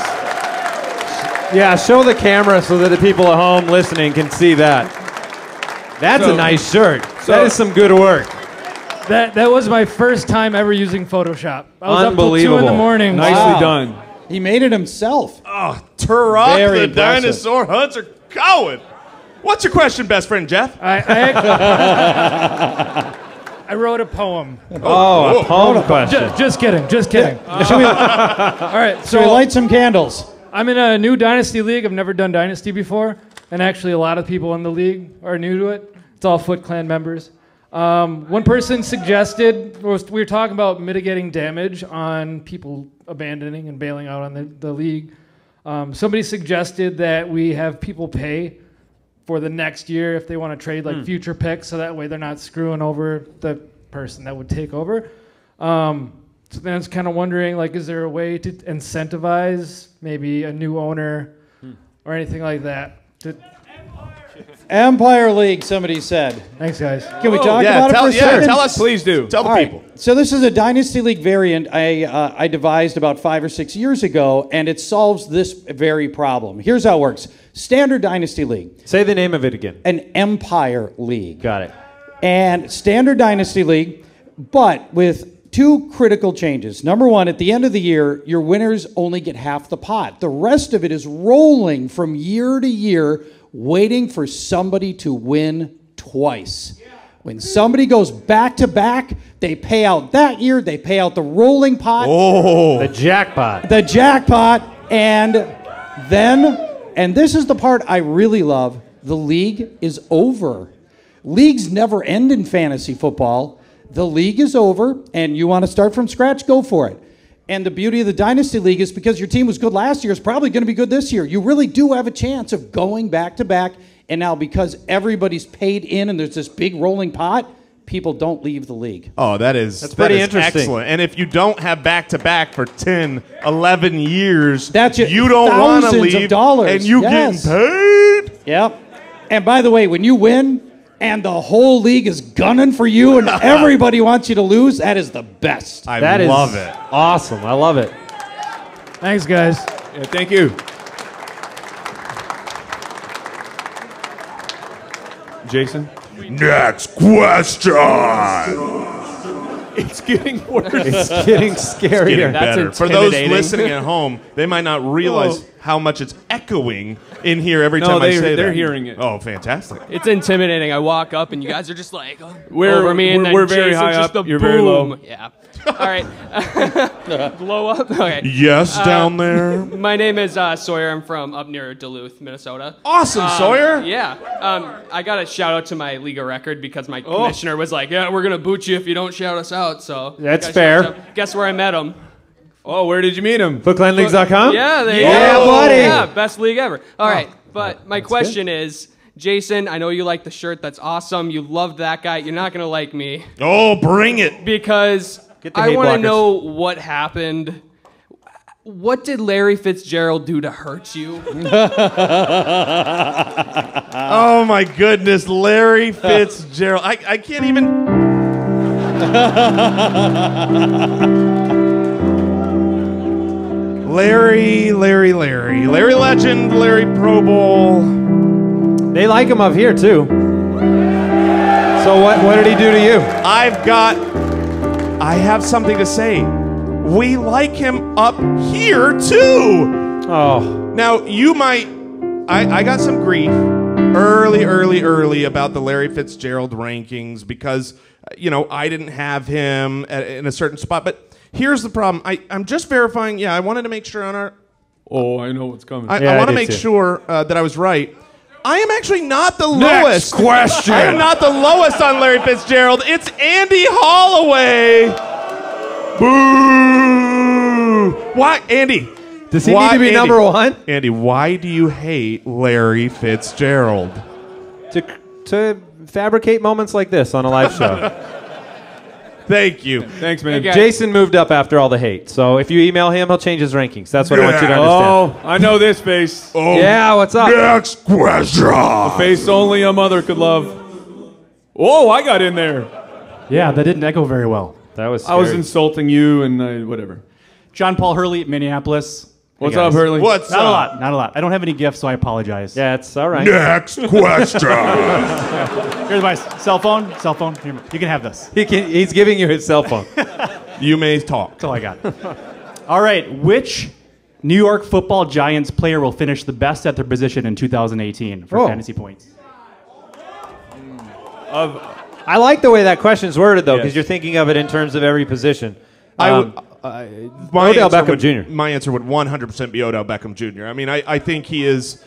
Yeah, show the camera so that the people at home listening can see that. That's a nice shirt. That is some good work. That was my first time ever using Photoshop. I was up till 2 Unbelievable. in the morning. Nicely done. He made it himself. Oh, Turok Very the impressive. dinosaur hunter Cohen. What's your question, best friend Jeff? I wrote a poem. Oh, a poem question. Just kidding. All right, So we light some candles. I'm in a new Dynasty league. I've never done Dynasty before. And actually, a lot of people in the league are new to it. It's all Foot Clan members. One person suggested, we were talking about mitigating damage on people abandoning and bailing out on the league. Somebody suggested that we have people pay for the next year if they want to trade like future picks, so that way they're not screwing over the person that would take over. So then I was kind of wondering, like, is there a way to incentivize maybe a new owner or anything like that? Empire League, somebody said. Thanks, guys. Can we talk yeah, about it for a second? tell us. Please do. Tell the All people. right. So this is a Dynasty League variant I devised about 5 or 6 years ago, and it solves this very problem. Here's how it works. Standard Dynasty League, Say the name of it again. an Empire League. Got it. And Standard Dynasty League, but with 2 critical changes. Number 1, at the end of the year, your winners only get half the pot. The rest of it is rolling from year to year, waiting for somebody to win twice. When somebody goes back to back, they pay out that year, they pay out the rolling pot, The jackpot. the jackpot, and then, and this is the part I really love, the league is over. Leagues never end in fantasy football. The league is over, and you want to start from scratch, go for it. And the beauty of the Dynasty League is because your team was good last year, it's probably going to be good this year. You really do have a chance of going back to back. And now because everybody's paid in and there's this big rolling pot, people don't leave the league. Oh, that's pretty interesting. Excellent. And if you don't have back-to-back for 10, 11 years, That's it. you don't want to Thousands of leave, dollars. and you Yes. get paid. Yep. And by the way, when you win and the whole league is gunning for you and everybody wants you to lose, that is the best. I That is love it. awesome. I love it. Thanks, guys. Yeah, thank you. Jason? Next question. It's getting worse. It's getting scarier. Better. For those listening at home, they might not realize how much it's echoing in here every time I say that. they're hearing it. Oh, fantastic. It's intimidating. I walk up and you guys are just like We're- over me, and then we're very Jason's high just up, a you're very low. boom. Yeah. All right. Blow up. Okay. Yes, down there. My name is Sawyer. I'm from up near Duluth, Minnesota. Awesome, Sawyer. Yeah. I got a shout out to my Liga record because my commissioner was like, "Yeah, we're gonna boot you if you don't shout us out." So That's I got fair. shouted out. Guess where I met him? Oh, where did you meet him? FootClanLeagues.com? Yeah, they Yeah, buddy. Yeah, best league ever. All right, but my question is, Jason, I know you like the shirt. That's awesome. You loved that guy. You're not gonna like me Oh, bring it. because Get the I hate want to blockers. know what happened. What did Larry Fitzgerald do to hurt you? Oh, my goodness. Larry Fitzgerald. I can't even. Larry Legend, Larry Pro Bowl. They like him up here, too. So what did he do to you? I've got I have something to say. We like him up here too. Oh. Now you might. I got some grief early about the Larry Fitzgerald rankings because I didn't have him in a certain spot. But here's the problem. I'm just verifying. Yeah, I wanted to make sure on our. Oh, I know what's coming. I want to make sure that I was right. I am actually not the Next lowest. question. I am not the lowest on Larry Fitzgerald. It's Andy Holloway. Boo! Why, Andy? Does he need to be number one? Andy, why do you hate Larry Fitzgerald? To fabricate moments like this on a live show. Thank you. Thanks, man. Jason moved up after all the hate, so if you email him, he'll change his rankings. That's what I want you to understand. Oh, I know this face. Oh, yeah, what's up? Next question. A face only a mother could love. Oh, I got in there. Yeah, that didn't echo very well. That was. I was insulting you and whatever. John Paul Hurley, Minneapolis. What's up, Hurley? What's Not up? a lot. Not a lot. I don't have any gifts, so I apologize. Yeah, it's all right. Next question. Here's my cell phone. Cell phone. Here, you can have this. He's giving you his cell phone. You may talk. That's all I got. All right. Which New York Football Giants player will finish the best at their position in 2018 for fantasy points? I like the way that question's worded, though, because you're thinking of it in terms of every position. Odell Beckham Jr. My answer would 100% be Odell Beckham Jr. I mean, I think he is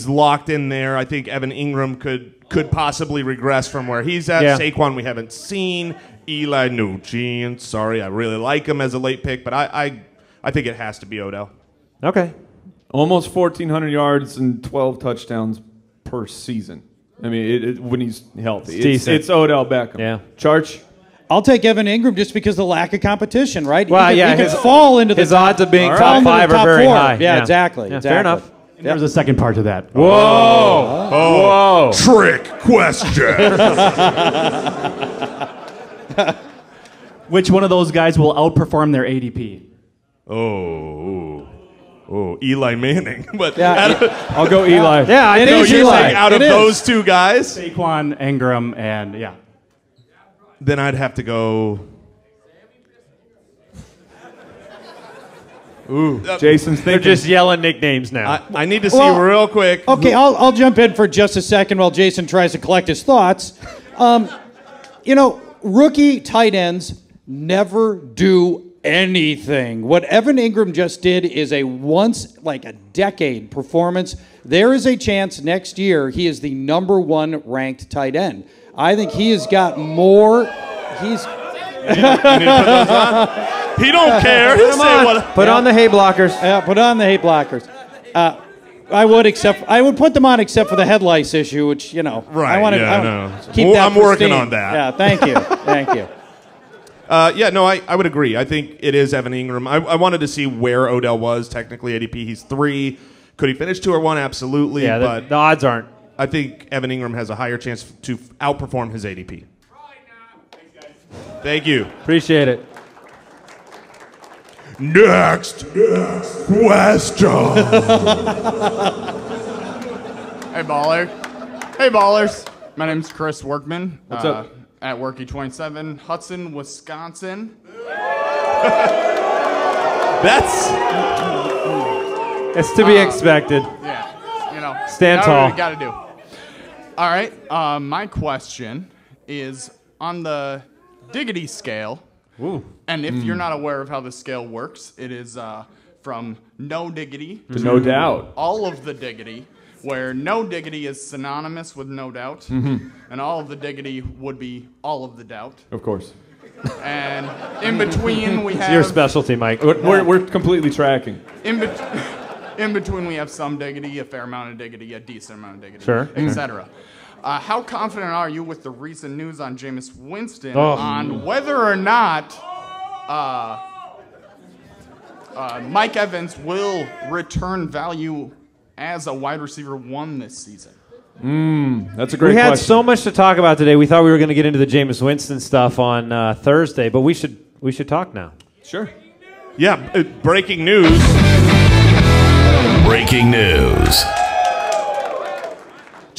locked in there. I think Evan Ingram could possibly regress from where he's at. Yeah. Saquon we haven't seen. Eli Nugent. Sorry, I really like him as a late pick, but I think it has to be Odell. Okay. Almost 1,400 yards and 12 touchdowns per season. I mean, when he's healthy. It's Odell Beckham. Yeah. Charch? I'll take Evan Ingram just because of the lack of competition, right? Well, he yeah, could fall into the his odds of being fall top into the five are top very four. high. Yeah, exactly. Yeah, exactly. fair enough. And there's a second part to that. Whoa! Whoa! Trick question. Which one of those guys will outperform their ADP? Oh, Eli Manning. But I'll go Eli. Yeah, I think you're it's saying Eli. out of those two guys, Saquon, Ingram, and yeah. then I'd have to go. Ooh, Jason's They're thinking. just yelling nicknames now. I need to see Well, real quick. Okay, I'll jump in for just a second while Jason tries to collect his thoughts. Rookie tight ends never do anything. What Evan Ingram just did is a once-a-decade performance. There is a chance next year he is the number one ranked tight end. I think he has got more. He's. He don't care. He'll say what. Put on the hay blockers. Yeah, put on the hate blockers. I would put them on except for the head lice issue, which Right. I want to keep that. I'm working pristine. on that. Yeah, thank you, thank you. I would agree. I think it is Evan Ingram. I wanted to see where Odell was technically ADP. He's 3. Could he finish 2 or 1? Absolutely. Yeah, but the odds aren't. I think Evan Ingram has a higher chance to outperform his ADP. Thank you. Appreciate it. Next question. Hey, ballers. My name's Chris Workman. What's up? At Worky27, Hudson, Wisconsin. It's to be expected. Yeah, Stand that's tall. what we got to do. All right, my question is on the diggity scale. Ooh. And if you're not aware of how the scale works, it is from no diggity To no doubt. all of the diggity, where no diggity is synonymous with no doubt, and all of the diggity would be all of the doubt. Of course. And in between we It's have your specialty, Mike. We're completely tracking. in between we have some diggity, a fair amount of diggity, a decent amount of diggity, Sure. etc. How confident are you with the recent news on Jameis Winston Oh. on whether or not Mike Evans will return value as a wide receiver 1 this season? That's a great We had question. so much to talk about today. We thought we were going to get into the Jameis Winston stuff on Thursday, but we should talk now. Sure. Yeah, breaking news. Breaking news.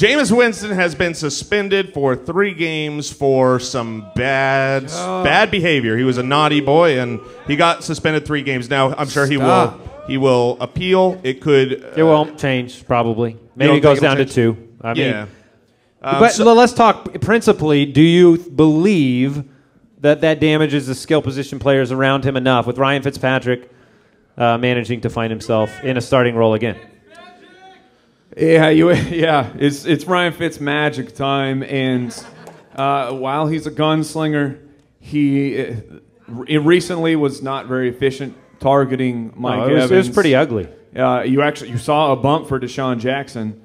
Jameis Winston has been suspended for 3 games for some bad behavior. He was a naughty boy, and he got suspended 3 games. Now, I'm sure he will appeal. It won't change, probably. Maybe it goes down to 2. I mean, but let's talk principally. Do you believe that damages the skill position players around him enough, with Ryan Fitzpatrick managing to find himself in a starting role again? It's Ryan Fitz magic time, and while he's a gunslinger, he recently was not very efficient targeting Mike Evans. It was pretty ugly. You saw a bump for Deshaun Jackson.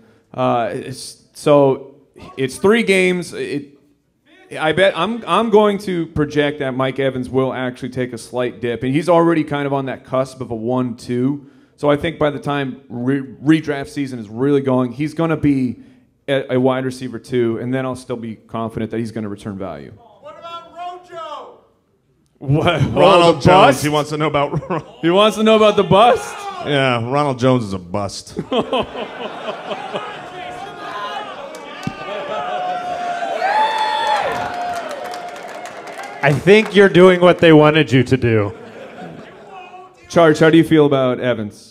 So it's 3 games. I bet I'm going to project that Mike Evans will actually take a slight dip, and he's already kind of on that cusp of a 1-2. So I think by the time redraft season is really going, he's going to be a wide receiver 2, and then I'll still be confident that he's going to return value. What about Rojo? Ronald Jones. He wants to know about. He wants to know about the bust. Yeah, Ronald Jones is a bust. I think you're doing what they wanted you to do. Charge, how do you feel about Evans?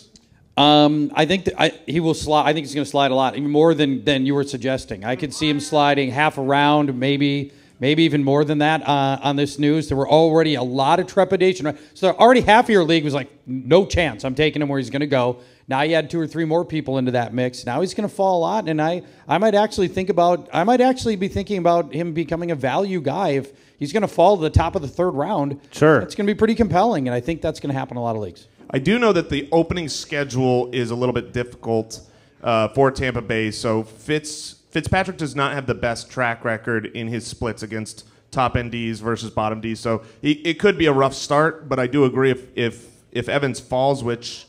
I think he will slide. I think he's going to slide a lot, even more than you were suggesting. I could see him sliding half a round, maybe even more than that on this news. There were already a lot of trepidation. Right? So already half of your league was like, no chance. I'm taking him where he's going to go. Now you add 2 or 3 more people into that mix. Now he's going to fall a lot, and I might actually be thinking about him becoming a value guy if he's going to fall to the top of the 3rd round. Sure, it's going to be pretty compelling, and I think that's going to happen in a lot of leagues. I do know that the opening schedule is a little bit difficult for Tampa Bay, so Fitzpatrick does not have the best track record in his splits against top-end Ds versus bottom Ds, so it could be a rough start, but I do agree if Evans falls, which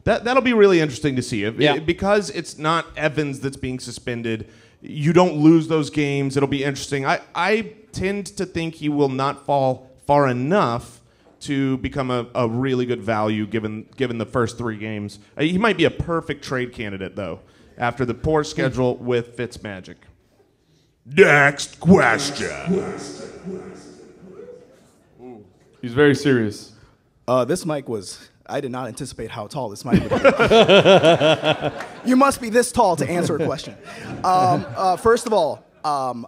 that'll be really interesting to see. Because it's not Evans that's being suspended, you don't lose those games. It'll be interesting. I tend to think he will not fall far enough to become a really good value given the first 3 games. He might be a perfect trade candidate, though, after the poor schedule with Fitzmagic. Next question. He's very serious. This mic was... I did not anticipate how tall this mic would be. You must be this tall to answer a question. First of all...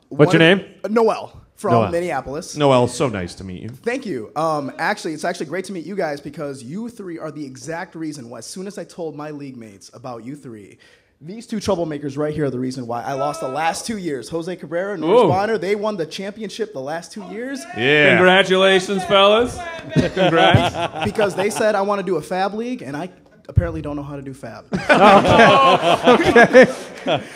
what's your name? Noel. From Minneapolis. Noel, so nice to meet you. Thank you. Actually, it's actually great to meet you guys because you 3 are the exact reason why, as soon as I told my league mates about you 3, these 2 troublemakers right here are the reason why I lost the last 2 years. Jose Cabrera and Norris Bonner, they won the championship the last 2 years. Yeah. Congratulations, fellas. Congrats. Because they said I want to do a fab league, and I apparently don't know how to do fab. Okay.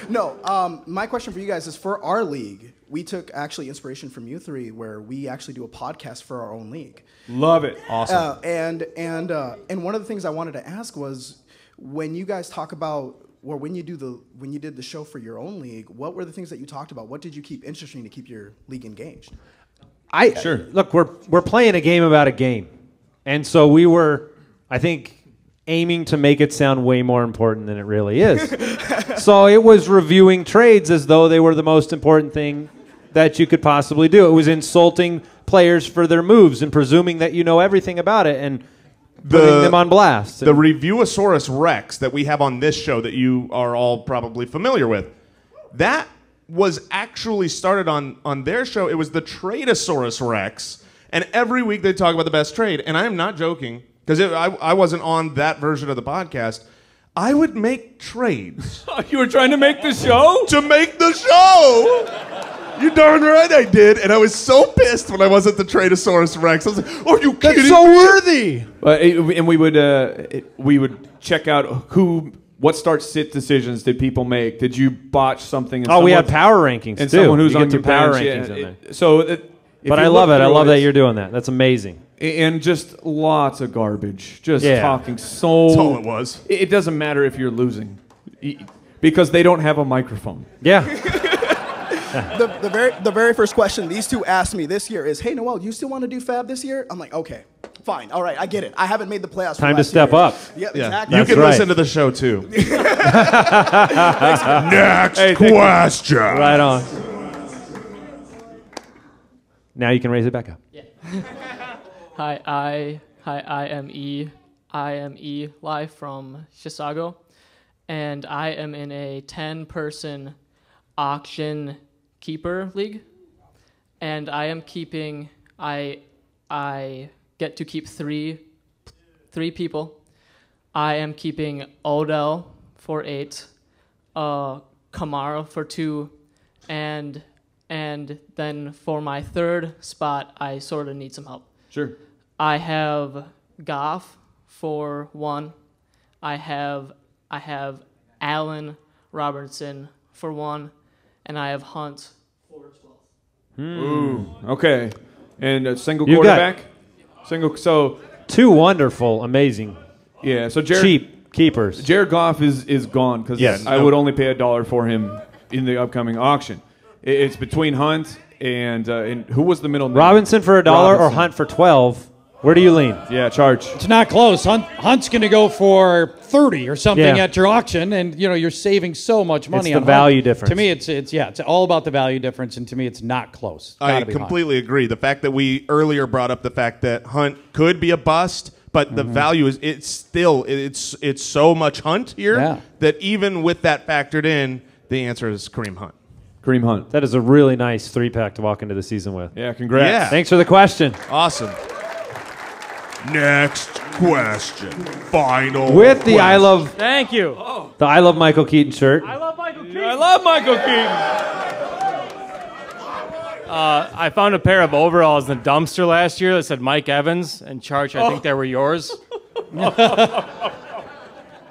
No, my question for you guys is for our league. We took actually inspiration from you 3, where we actually do a podcast for our own league. Love it. Awesome. And one of the things I wanted to ask was, when you guys talk about, or when you did the show for your own league, what were the things that you talked about? What did you keep interesting to keep your league engaged? Look, we're playing a game about a game, and so we were, I think, aiming to make it sound way more important than it really is. So it was reviewing trades as though they were the most important thing that you could possibly do. It was insulting players for their moves and presuming that you know everything about it and putting them on blast. The Reviewosaurus Rex that we have on this show that you are all probably familiar with, that was actually started on their show. It was the Tradeosaurus Rex, and every week they talk about the best trade, and I am not joking. Because I wasn't on that version of the podcast. I would make trades. You were trying to make the show? To make the show! You darn right I did. And I was so pissed when I was at the Tradeosaurus Rex. I was like, are you kidding? That's so worthy! And we would check out what start-sit decisions did people make? Did you botch something? We had power rankings, and too. someone who's you on get your power bench, rankings in there. So... But I love it. I love that you're doing that. That's amazing. And just lots of garbage. Just talking so... That's all it was. It doesn't matter if you're losing. Because they don't have a microphone. Yeah. The very first question these 2 asked me this year is, hey, Noel, you still want to do fab this year? I'm like, okay. Fine. All right, I get it. I haven't made the playoffs. Time for to last step year. up. Yeah, Yeah. exactly. You can right. listen to the show too. Next question. Right on. Now you can raise it back up. Hi, I am E. I am E live from Chicago, and I am in a 10-person auction keeper league, and I am keeping. I get to keep three people. I am keeping Odell for 8, Kamara for 2, and then for my third spot, I sort of need some help. Sure. I have Goff for 1. I have Allen Robertson for 1, and I have Hunt for 12. Ooh. Okay. And a single You've got- quarterback. So 2 wonderful, amazing, yeah. So Jared, cheap keepers. Jared Goff is gone because Yes. I would only pay $1 for him in the upcoming auction. It's between Hunt and who was the middle name? Robinson for $1 or Robinson. Hunt for 12. Where do you lean? Yeah, Charge. It's not close. Hunt's going to go for 30 or something Yeah. at your auction, and you're saving so much money. the on value Hunt. difference. To me, it's all about the value difference, and to me, it's not close. I Gotta be Hunt. completely agree. The fact that we earlier brought up the fact that Hunt could be a bust, but the value is it's so much Hunt here Yeah. that even with that factored in, the answer is Kareem Hunt. Kareem Hunt. That is a really nice 3-pack to walk into the season with. Yeah, congrats. Yeah. Thanks for the question. Awesome. Next question. Final. With the question. Thank you. I love Michael Keaton shirt. I love Michael Keaton. I love Michael Keaton. I found a pair of overalls in the dumpster last year that said Mike Evans and Charch. I think they were yours.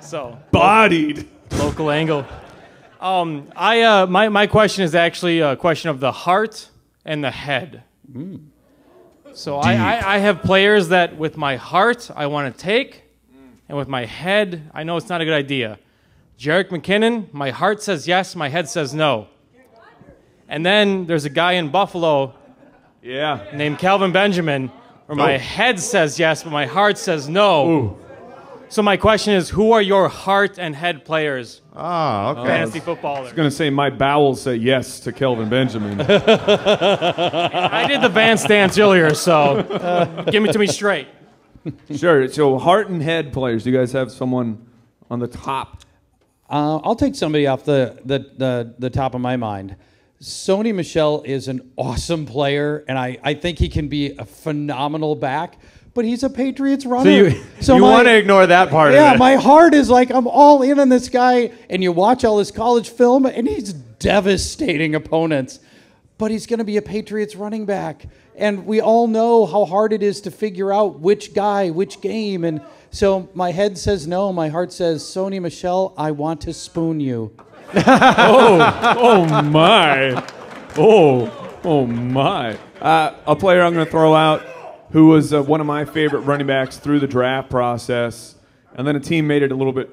So Bodied. local angle. My question is actually a question of the heart and the head. So I have players that with my heart I want to take, and with my head I know it's not a good idea. Jerick McKinnon, my heart says yes, my head says no. And then there's a guy in Buffalo named Calvin Benjamin, where my head says yes, but my heart says no. Ooh. So my question is, who are your heart and head players? Ah, okay. Fantasy footballer. I was going to say my bowels say yes to Kelvin Benjamin. I did the Vance dance earlier, so give it to me straight. Sure. So heart and head players. Do you guys have someone on the top? I'll take somebody off the top of my mind. Sony Michel is an awesome player, and I think he can be a phenomenal back. But he's a Patriots runner. So you want to ignore that part of it. Yeah, my heart is like, I'm all in on this guy. And you watch all his college film, and he's devastating opponents. But he's going to be a Patriots running back. And we all know how hard it is to figure out which guy, which game. And so my head says no. My heart says, Sony Michel, I want to spoon you. Oh my. Oh my. A player I'm going to throw out who was one of my favorite running backs through the draft process. And then a team made it a little bit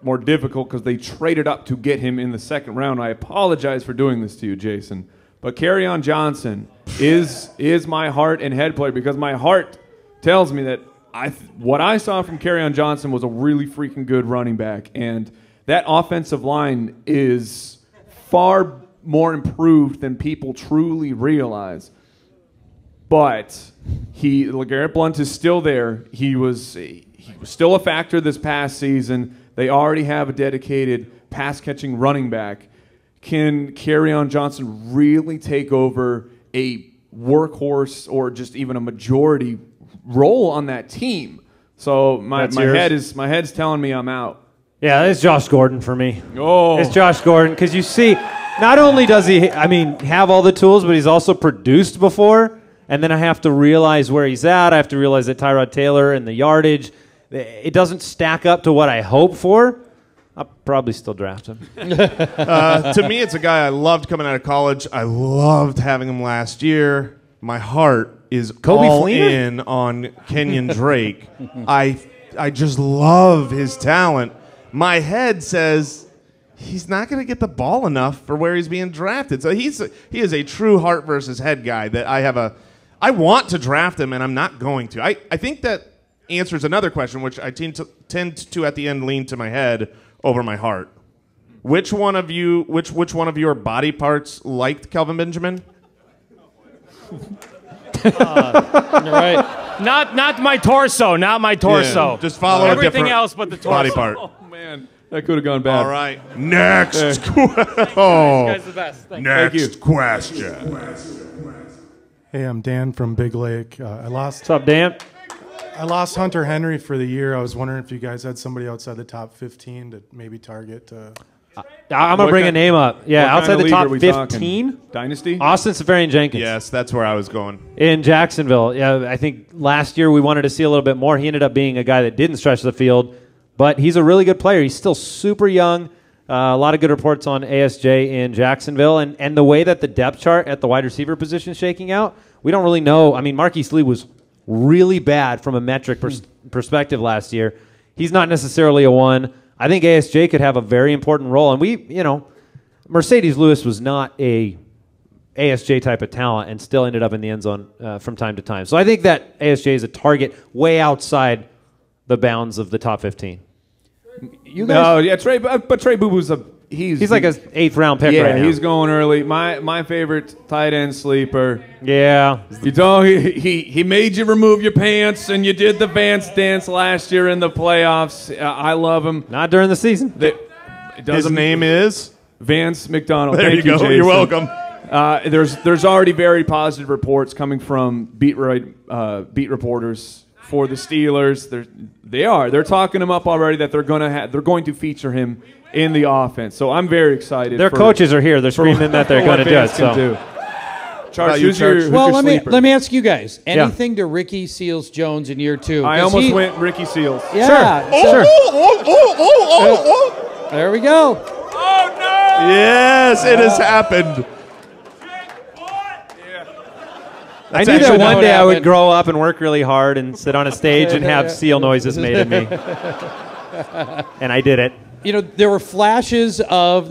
more difficult because they traded up to get him in the second round. I apologize for doing this to you, Jason. But Kerryon Johnson is my heart and head player because my heart tells me that what I saw from Kerryon Johnson was a really freaking good running back. And that offensive line is far more improved than people truly realize. But LeGarrette Blount is still there. He was still a factor this past season. They already have a dedicated pass-catching running back. Can Kerryon Johnson really take over a workhorse or just even a majority role on that team? So my head's telling me I'm out. Yeah, it's Josh Gordon for me. Oh, it's Josh Gordon because you see, not only does he, have all the tools, but he's also produced before. And then I have to realize where he's at. I have to realize that Tyrod Taylor and the yardage, it doesn't stack up to what I hope for. I'll probably still draft him. To me, it's a guy I loved coming out of college. I loved having him last year. My heart is all in on Kenyon Drake. I just love his talent. My head says he's not going to get the ball enough for where he's being drafted. So he is a true heart versus head guy that I I want to draft him, and I'm not going to. I think that answers another question, which I tend to at the end lean to my head over my heart. Which one of your body parts liked Kelvin Benjamin? You're right. Not my torso. Not my torso. Yeah, just follow everything a different else but the torso. body part. Oh man, that could have gone bad. All right, next. This guy's the best. Thank you. Next question. Hey, I'm Dan from Big Lake. What's up, Dan? I lost Hunter Henry for the year. I was wondering if you guys had somebody outside the top 15 to maybe target. I'm going to bring a name up. Yeah, outside the top 15. Dynasty? Austin Safarian-Jenkins. Yes, that's where I was going. In Jacksonville. Yeah, I think last year we wanted to see a little bit more. He ended up being a guy that didn't stretch the field, but he's a really good player. He's still super young. A lot of good reports on ASJ in Jacksonville. And the way that the depth chart at the wide receiver position is shaking out, we don't really know. I mean, Marquise Lee was really bad from a metric perspective last year. He's not necessarily a one. I think ASJ could have a very important role. And Mercedes Lewis was not a ASJ type of talent and still ended up in the end zone from time to time. So I think that ASJ is a target way outside the bounds of the top 15. You guys? No, yeah, Trey, but Trey Boo Boo's he's like an 8th round pick right now. Yeah, he's going early. My favorite tight end sleeper. Yeah. He made you remove your pants and you did the Vance dance last year in the playoffs. I love him. Not during the season. His name is Vance McDonald. There Thank you go. Jason. You're welcome. There's already very positive reports coming from beat reporters for the Steelers. They're talking him up already that they're going to feature him in the offense. So I'm very excited. Their coaches are here. They're screaming that they're going to do it. So. Charge, who's your let me ask you guys. Anything to Ricky Seals-Jones in year 2? I almost went Ricky Seals. Yeah, sure. There we go. Oh no! Yes, it has happened. I knew that one day I would grow up and work really hard and sit on a stage and have seal noises made of me. And I did it. There were flashes of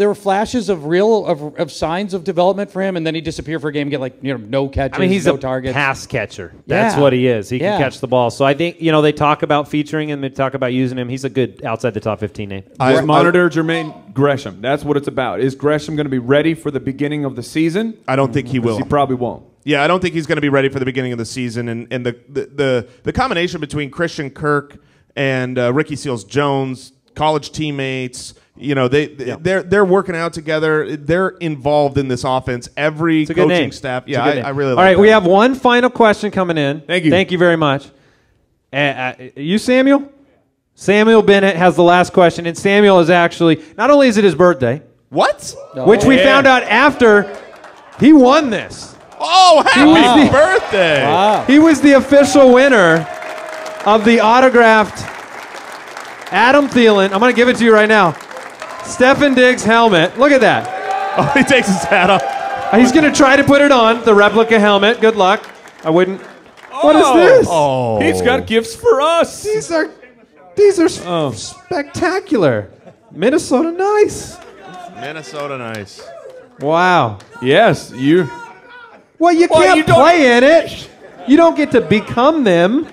real signs of development for him, and then he disappeared for a game, and get no catches, he's no a targets. Pass catcher. That's what he is. He can catch the ball. So I think they talk about featuring him, they talk about using him. He's a good outside the top 15 name. Monitor Jermaine Gresham. That's what it's about. Is Gresham going to be ready for the beginning of the season? I don't think he will. He probably won't. Yeah, I don't think he's going to be ready for the beginning of the season. And the combination between Christian Kirk and Ricky Seals-Jones, college teammates, they're working out together. They're involved in this offense. Every coaching staff. Yeah, I really like that. All right, we have one final question coming in. Thank you. Thank you very much. You, Samuel? Samuel Bennett has the last question, and Samuel is actually, not only is it his birthday. What? Which we found out after he won this. Oh, happy birthday! Wow. He was the official winner of the autographed Adam Thielen. I'm going to give it to you right now. Stefan Diggs helmet. Look at that. Oh, he takes his hat off. He's going to try to put it on, the replica helmet. Good luck. I wouldn't. What is this? Oh. He's got gifts for us. These are spectacular. Minnesota nice. Minnesota nice. Wow. Yes, you. Well, you can't play in it. You don't get to become them.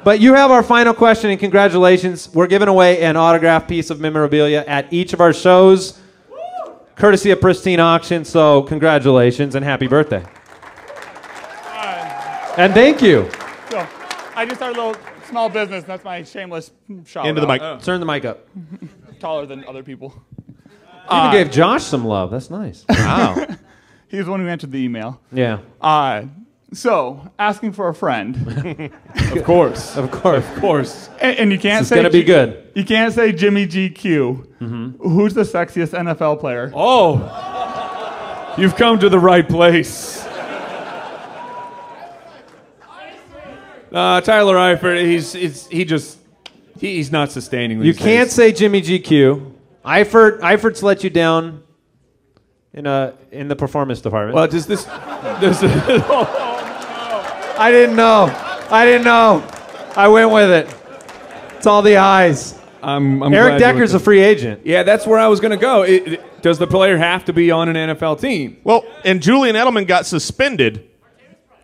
But you have our final question, and congratulations. We're giving away an autographed piece of memorabilia at each of our shows, courtesy of Pristine Auction. So congratulations and happy birthday. And thank you. So, I just started a little small business. That's my shameless shout Into the mic. Turn the mic up. Taller than other people. You even gave Josh some love. That's nice. Wow. He's the one who answered the email. Yeah. So, asking for a friend. Of course. Of course. Of course. And you can't say... It's going to be good. You can't say Jimmy GQ. Mm-hmm. Who's the sexiest NFL player? Oh. You've come to the right place. Tyler Eifert, he's not sustaining these You can't say Jimmy GQ. Eifert's let you down in the performance department. Well, does this I didn't know. I went with it. It's all the eyes. I'm Eric Decker's a free agent. Yeah, that's where I was going to go. Does the player have to be on an NFL team? Well, and Julian Edelman got suspended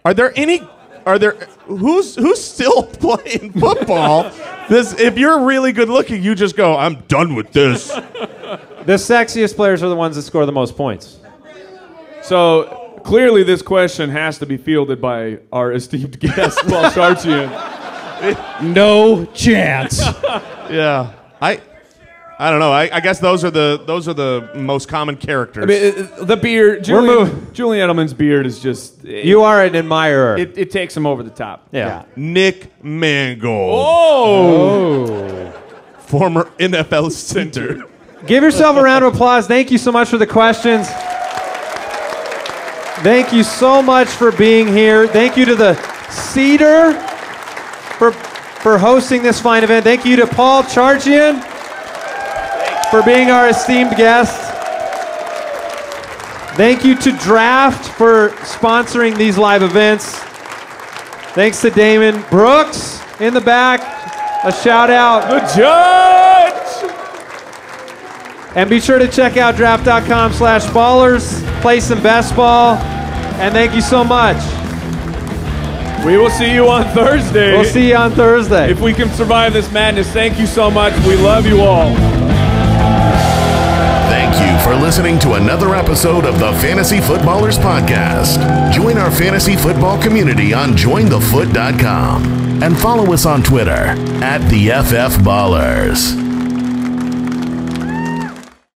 Are there who's still playing football? If you're really good looking, you just go, I'm done with this. The sexiest players are the ones that score the most points. So clearly this question has to be fielded by our esteemed guest, Paul Charchian. No chance. Yeah. I don't know. I guess those are the most common characters. I mean, the beard, Julian Edelman's beard is just... You are an admirer. It takes him over the top. Yeah. Nick Mangold. Oh! Former NFL center. Give yourself a round of applause. Thank you so much for the questions. Thank you so much for being here. Thank you to the Cedar for hosting this fine event. Thank you to Paul Charchian for being our esteemed guest. Thank you to Draft for sponsoring these live events. Thanks to Damon Brooks in the back. A shout out. The judge! And be sure to check out draft.com/ballers. Play some best ball. And thank you so much. We will see you on Thursday. We'll see you on Thursday. If we can survive this madness, thank you so much. We love you all. Thank you for listening to another episode of the Fantasy Footballers Podcast. Join our fantasy football community on jointhefoot.com and follow us on Twitter @TheFFBallers.